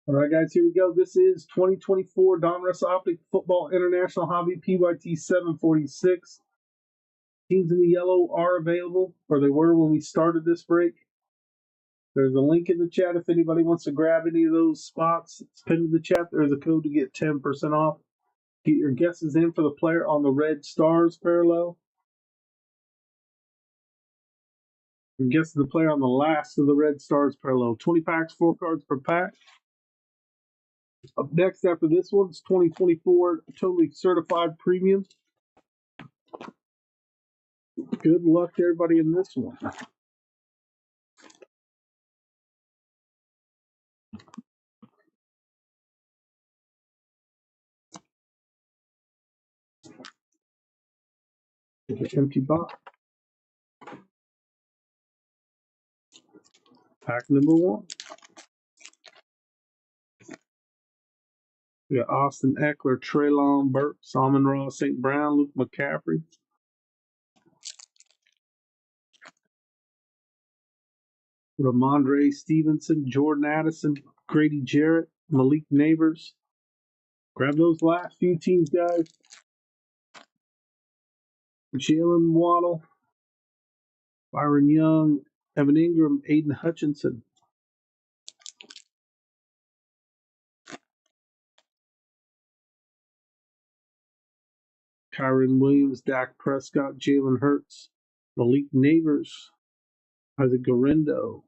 All right, guys, here we go. This is 2024 Donruss Optic Football International Hobby PYT 746. Teams in the yellow are available, or they were when we started this break. There's a link in the chat if anybody wants to grab any of those spots. It's pinned in the chat. There's a code to get 10% off. Get your guesses in for the player on the Red Stars parallel. And guess the player on the last of the Red Stars parallel. 20 packs, 4 cards per pack. Up next after this one is 2024 Totally Certified Premium. Good luck to everybody in this one. Empty box. Pack number 1. We got Austin Eckler, Treylon Burks, Amon Ross, St. Brown, Luke McCaffrey. Ramondre Stevenson, Jordan Addison, Grady Jarrett, Malik Neighbors. Grab those last few teams, guys. Jalen Waddle, Byron Young, Evan Ingram, Aiden Hutchinson. Kyron Williams, Dak Prescott, Jalen Hurts, Malik Neighbors, Isaac Garendo.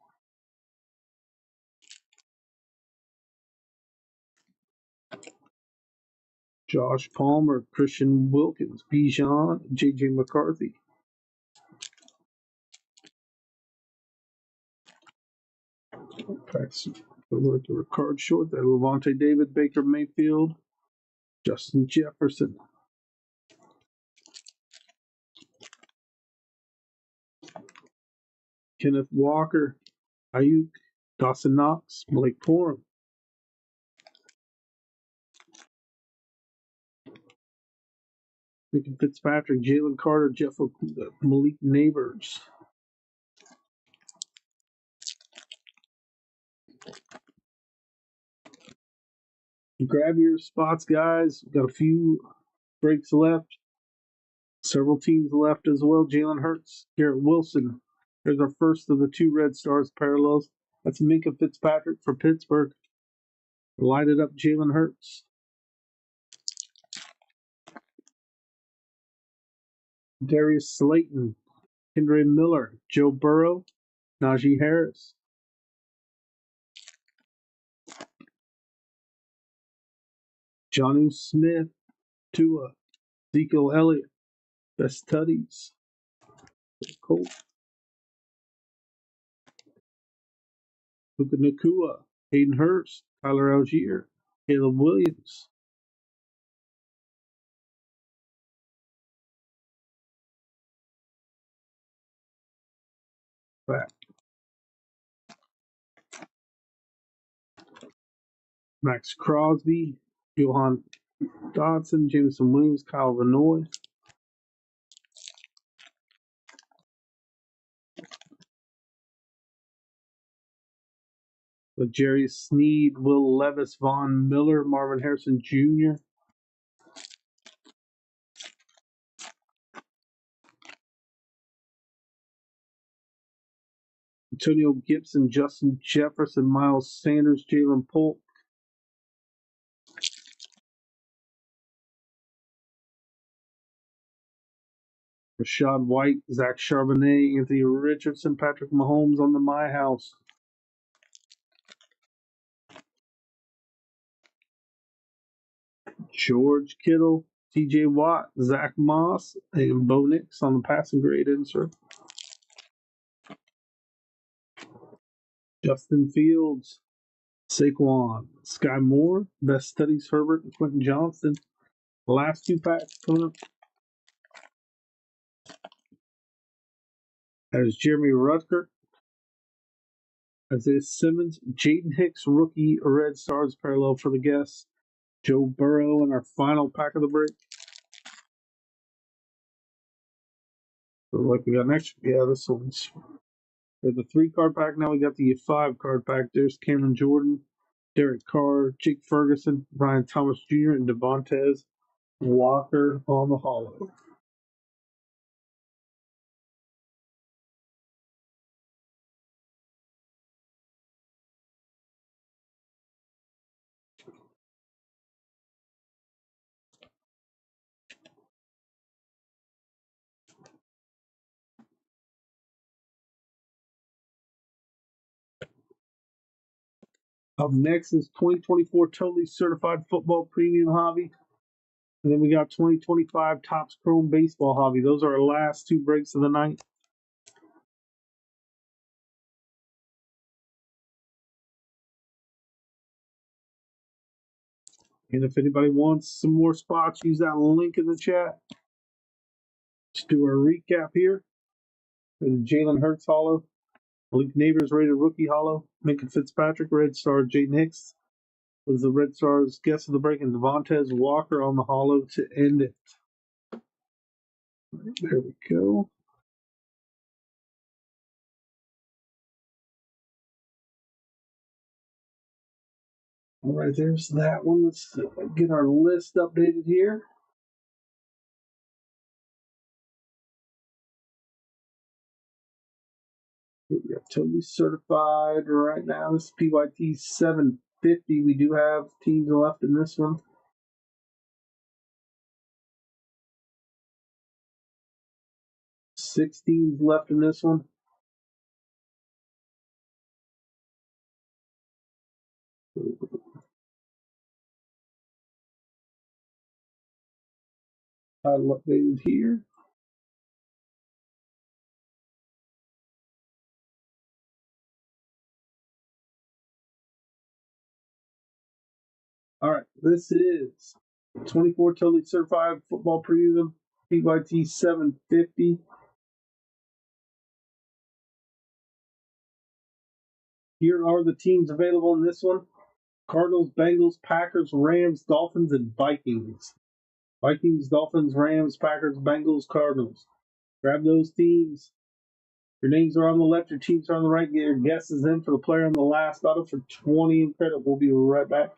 Josh Palmer, Christian Wilkins, Bijan, J.J. McCarthy. Packs the card short there. Levante David, Baker Mayfield, Justin Jefferson. Kenneth Walker, Ayuk, Dawson Knox, Blake Corum. Minkah Fitzpatrick, Jalen Carter, Jeff Okuda, Malik Neighbors. Grab your spots, guys. We've got a few breaks left. Several teams left as well. Jalen Hurts, Garrett Wilson. There's our first of the 2 Red Stars parallels. That's Minkah Fitzpatrick for Pittsburgh. Light it up, Jalen Hurts. Darius Slayton, Kendre Miller, Joe Burrow, Najee Harris. Jonnu Smith, Tua, Ezekiel Elliott, Best Tuddies. Colt. Puka Nakua, Hayden Hurst, Tyler Algier, Caleb Williams. Back. Max Crosby, Johan Dodson, Jameson Williams, Kyle Vanoy. Jerry Sneed, Will Levis, Von Miller, Marvin Harrison Jr. Antonio Gibson, Justin Jefferson, Miles Sanders, Jalen Polk. Rashad White, Zach Charbonnet, Anthony Richardson, Patrick Mahomes on the My House. George Kittle, TJ Watt, Zach Moss, and Bo Nix on the passing grade insert. Justin Fields, Saquon, Sky Moore, Best Studies Herbert, and Quentin Johnston. The last 2 packs coming up. There's Jeremy Rutger, Isaiah Simmons, Jaden Hicks, rookie Red Stars parallel for the guests. Joe Burrow in our final pack of the break. So like we got next, yeah, this one's the 3 card pack. Now we got the 5 card pack. There's Cameron Jordan, Derek Carr, Jake Ferguson, Brian Thomas Jr., and Devontae Walker on the hollow. Up next is 2024 Totally Certified Football Premium Hobby. And then we got 2025 Topps Chrome Baseball Hobby. Those are our last two breaks of the night. And if anybody wants some more spots, use that link in the chat. Let's do our recap here. There's Jalen Hurts Hollow. Malik Neighbors rated rookie hollow. Minka Fitzpatrick, Red Star, Jaden Hicks was the Red Stars guest of the break, and Devontae Walker on the hollow to end it. There we go. All right, there's that one. Let's get our list updated here. We got totally certified right now. This is PYT 750. We do have teams left in this one. 6 teams left in this one. Title updated here. All right, this is 24 totally certified football preview, PYT 750. Here are the teams available in this one: Cardinals, Bengals, Packers, Rams, Dolphins, and Vikings. Vikings, Dolphins, Rams, Packers, Bengals, Cardinals. Grab those teams. Your names are on the left, your teams are on the right. Get your guesses in for the player on the last auto for 20 in credit. We'll be right back.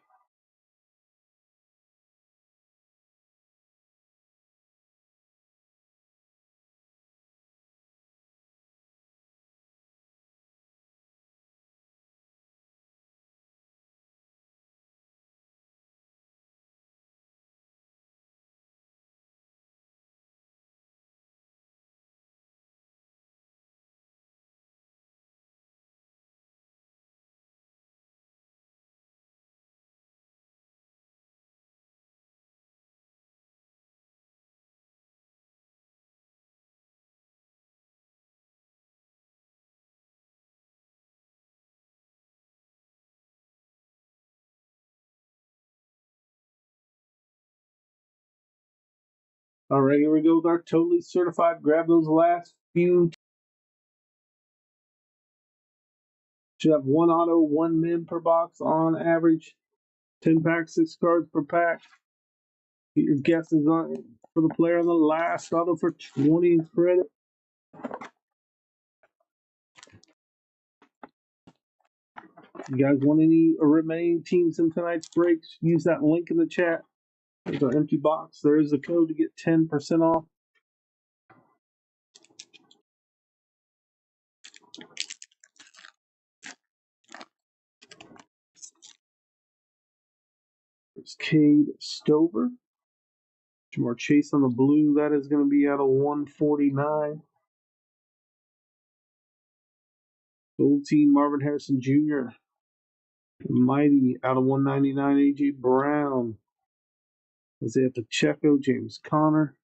All right, here we go with our totally certified. Grab those last few. Should have one auto, one min per box on average. 10 packs, 6 cards per pack. Get your guesses on for the player on the last auto for 20 in credit. You guys want any remaining teams in tonight's breaks? Use that link in the chat. There's our empty box. There is a code to get 10% off. There's Cade Stover. Jamar Chase on the blue. That is going to be out of 149. Gold team Marvin Harrison Jr. Mighty out of 199. AJ Brown. Isaiah Pacheco. James Conner.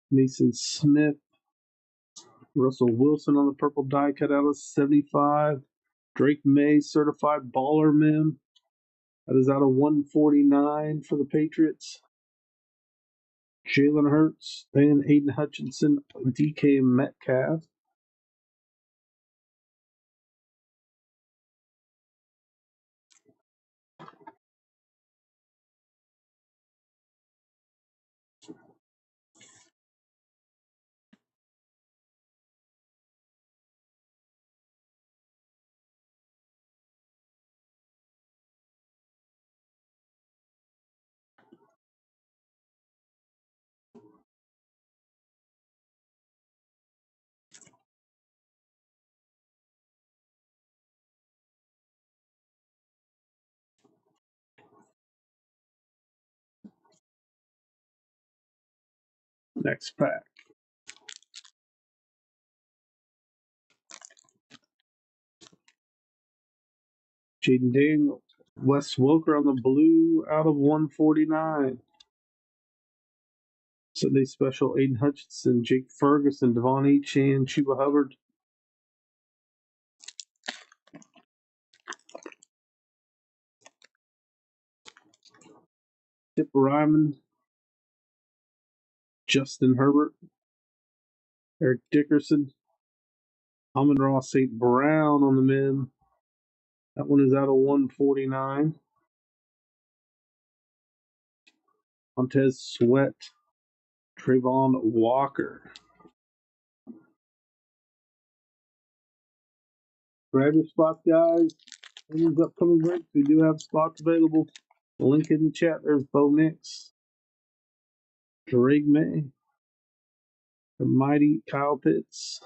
Mason Smith. Russell Wilson on the purple die cut out of 75. Drake May certified baller mem. That is out of 149 for the Patriots. Jalen Hurts, and Aiden Hutchinson, DK Metcalf. Next pack. Jaden Daniels. Wes Welker on the blue out of 149. Sunday special, Aiden Hutchinson, Jake Ferguson, Devon Achane, Chuba Hubbard. Tip Ryman, Justin Herbert, Eric Dickerson, Amon-Ra St. Brown on the men. That one is out of 149. Montez Sweat, Trayvon Walker. Grab your spots, guys. In these upcoming breaks, we do have spots available. The link in the chat. There's Bo Nix, Drake May, the mighty Kyle Pitts,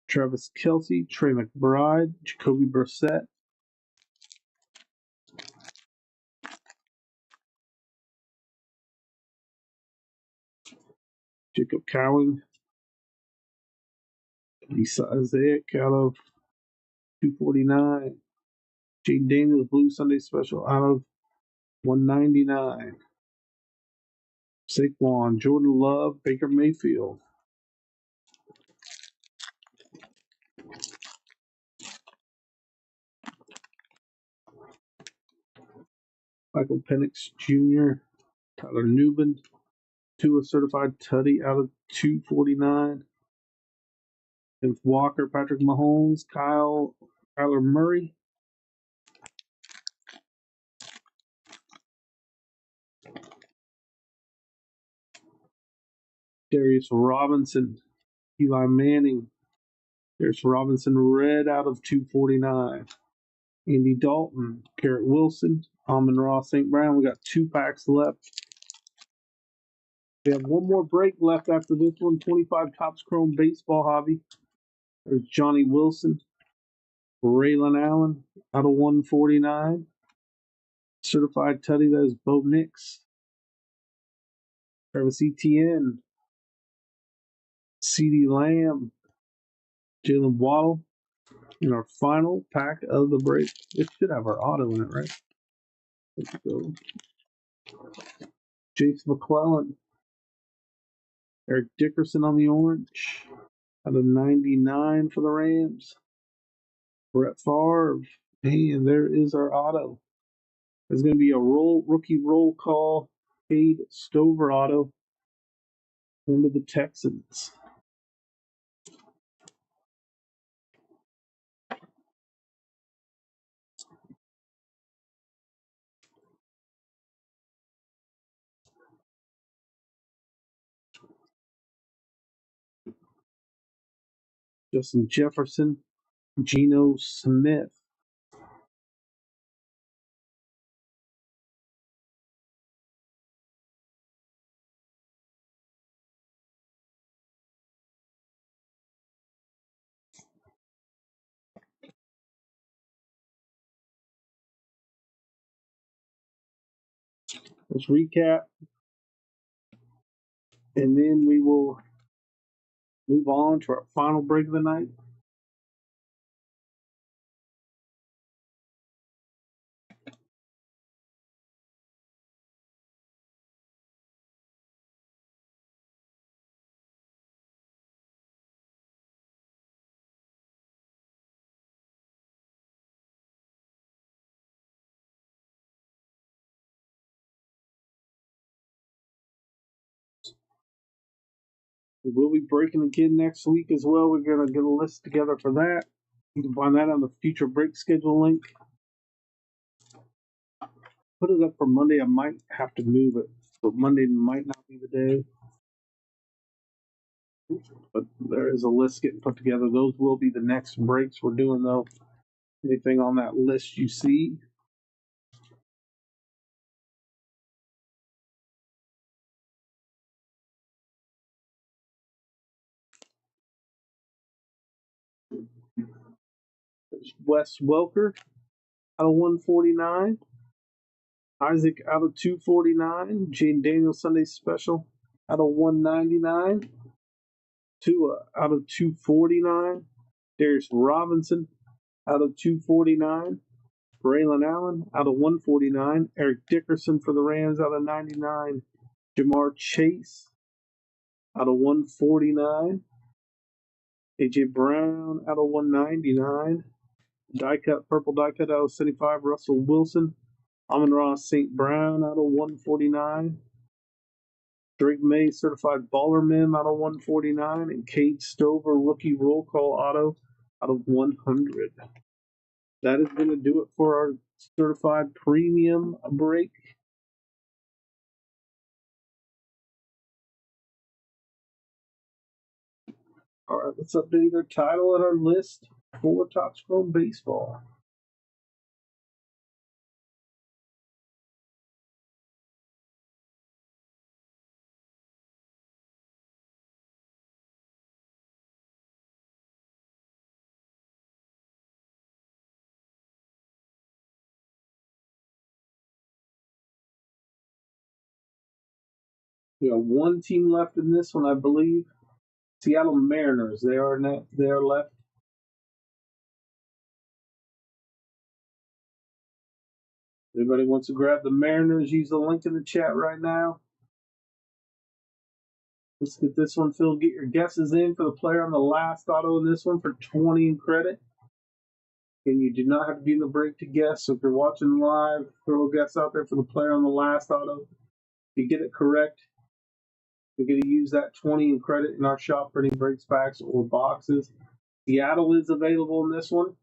Travis Kelce, Trey McBride, Jacoby Brissett, Jacob Cowing, Lisa Isaac out of 249. Jaden Daniels Blue Sunday Special out of 199. Saquon, Jordan Love, Baker Mayfield. Michael Penix Jr., Tyler Newman, Tua Certified Tutty out of 249. Kenneth Walker, Patrick Mahomes, Kyler Murray. Darius Robinson, Eli Manning. Darius Robinson red out of 249. Andy Dalton, Garrett Wilson, Amon-Ra St. Brown. We got 2 packs left. We have one more break left after this one. 25 Topps Chrome Baseball Hobby. There's Johnny Wilson, Raylan Allen out of 149. Certified Tutty, that is Bo Nix. Travis Etienne, CeeDee Lamb, Jalen Waddle. In our final pack of the break. It should have our auto in it, right? Let's go. Jace McClellan, Eric Dickerson on the orange. Out of 99 for the Rams. Brett Favre. And there is our auto. There's going to be a rookie roll call. Cade Stover auto. Into the Texans. Justin Jefferson. Geno Smith. Let's recap. And then we will move on to our final break of the night. We'll be breaking again next week as well. We're going to get a list together for that. You can find that on the future break schedule link. Put it up for Monday. I might have to move it, but Monday might not be the day. But there is a list getting put together. Those will be the next breaks we're doing, though. Anything on that list you see. There's Wes Welker out of 149. Isaac out of 249. Jaden Daniels Sunday Special out of 199. Tua out of 249. Darius Robinson out of 249. Braylon Allen out of 149. Eric Dickerson for the Rams out of 99. Jamar Chase out of 149. A.J. Brown out of 199. Purple die cut out of 75. Russell Wilson. Amon-Ra St. Brown out of 149. Drake May certified baller mem out of 149. And Cade Stover rookie roll call auto out of 100. That is going to do it for our certified premium break. All right, let's update our title and our list for Topps Chrome Baseball. We have one team left in this one, I believe. Seattle Mariners. They are left. Everybody wants to grab the Mariners, use the link in the chat right now. Let's get this one filled. Get your guesses in for the player on the last auto in this one for 20 in credit. And you do not have to be in the break to guess. So if you're watching live, throw a guess out there for the player on the last auto. If you get it correct, you're going to use that 20 in credit in our shop for any breaks, packs, or boxes. Seattle is available in this one.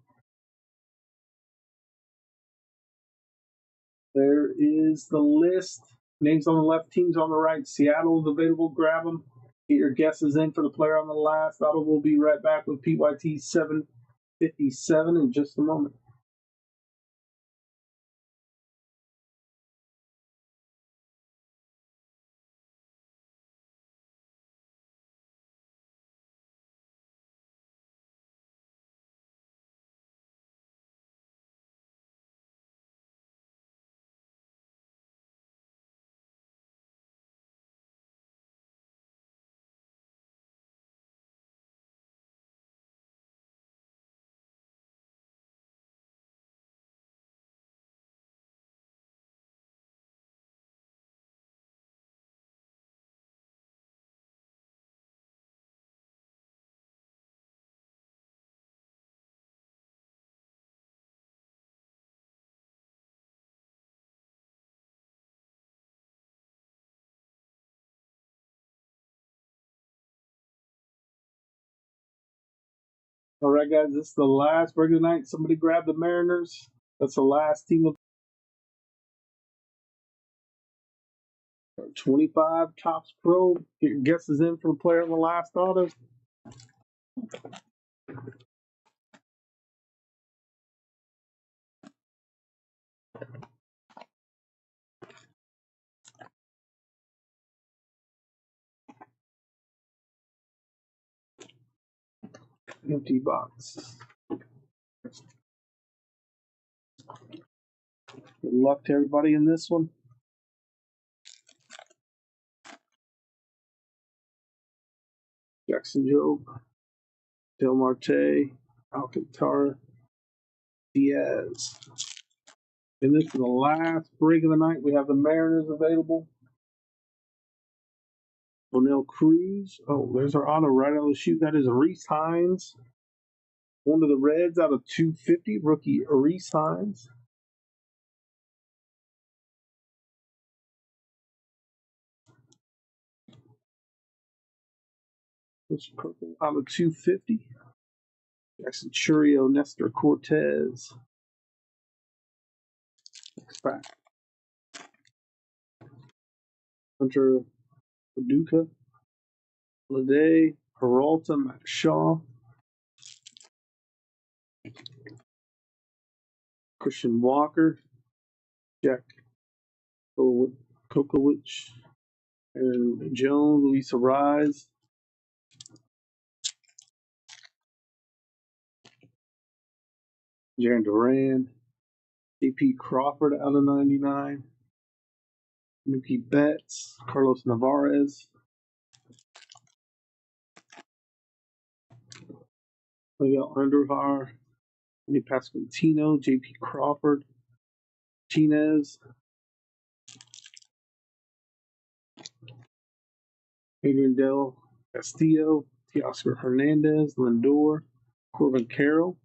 There is the list. Names on the left, teams on the right. Seattle is available. Grab them. Get your guesses in for the player on the last auto. We'll be right back with PYT 757 in just a moment. All right, guys, this is the last break of the night. Somebody grab the Mariners. That's the last team of 25 Topps Pro. Get your guesses in for the player on the last auto. Empty box. Good luck to everybody in this one. Jackson Jobe, Del Marte, Alcantara, Diaz. And this is the last break of the night. We have the Mariners available. O'Neill Cruz. Oh, there's our auto right out of the chute. That is Reese Hines. One of the Reds out of 250. Rookie Reese Hines. This purple out of 250. Jackson Churio, Nestor Cortez. Back. Hunter Paducah. Lede, Peralta, Matt Shaw. Christian Walker. Jack Kokowicz. And Jones, Luis Arise. Jaron Duran. AP Crawford out of 99. Mookie Betts. Carlos Navarez. We got Undervar. Anthony Pasquantino, J.P. Crawford, Martinez, Adrian Del Castillo, Teoscar Hernandez, Lindor, Corbin Carroll,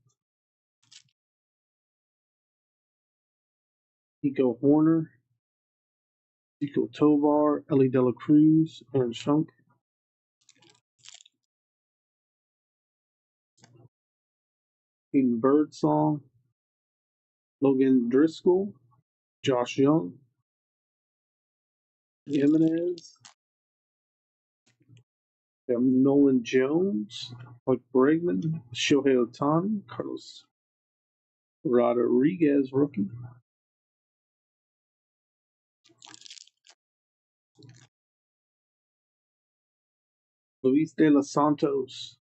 Nico Horner, Nico Tovar, Ellie De La Cruz, Aaron Schunk, Hayden Birdsong, Logan Driscoll, Josh Young, Jimenez, Nolan Jones, Mike Bregman, Shohei Ohtani, Carlos Rodriguez, rookie, Luis De Los Santos,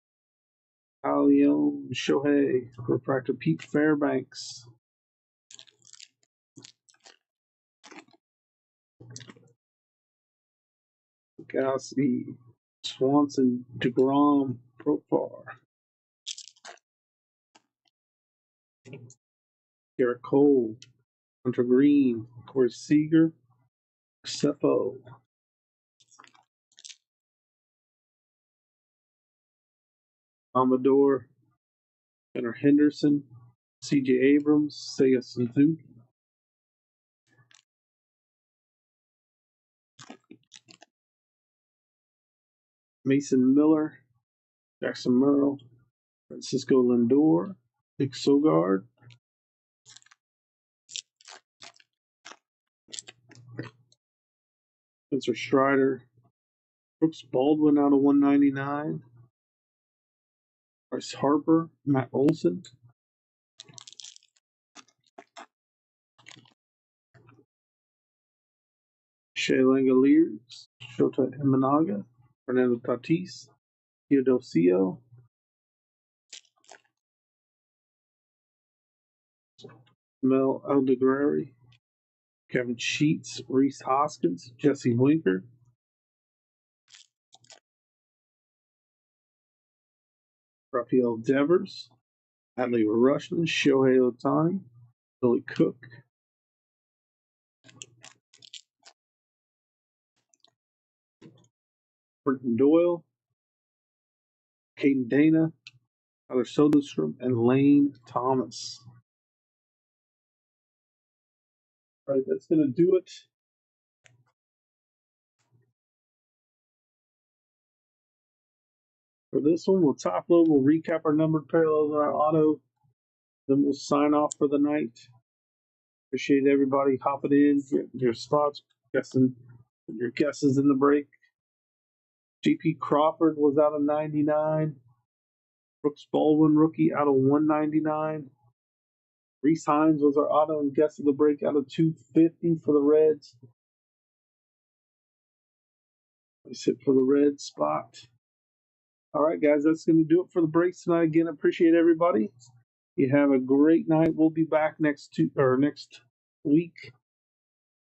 Leon Shohei, refractor Pete Fairbanks, Gassi, Swanson, DeGrom, Profar, Garrett Cole, Hunter Green, Corey Seager, Cepho, Amador, Gunnar Henderson, C.J. Abrams, Seiya Suzuki, Mason Miller, Jackson Merle, Francisco Lindor, Nick Sogard, Spencer Strider, Brooks Baldwin out of 199, Bryce Harper, Matt Olson, Shea Langoliers, Shota Imanaga, Fernando Tatis, Teodosio, Mel Aldegrari, Kevin Sheets, Reese Hoskins, Jesse Winker, Rafael Devers, Adley Rushman, Shohei Ohtani, Billy Cook, Brenton Doyle, Caden Dana, Tyler Soderstrom, and Lane Thomas. All right, that's going to do it. For this one, we'll top load, we'll recap our numbered parallels and our auto, then we'll sign off for the night. Appreciate everybody hopping in, getting your thoughts, guessing your guesses in the break. J.P. Crawford was out of 99. Brooks Baldwin, rookie, out of 199. Reese Hines was our auto and guess of the break out of 250 for the Reds. Let's hit for the Red spot. All right, guys, that's going to do it for the breaks tonight. Again, appreciate everybody. You have a great night. We'll be back next week.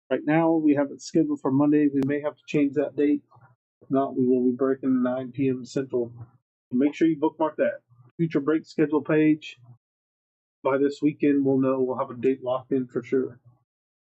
Right now, we have it scheduled for Monday. We may have to change that date. If not, we will be breaking 9 p.m. Central. Make sure you bookmark that future break schedule page. By this weekend, we'll know. We'll have a date locked in for sure.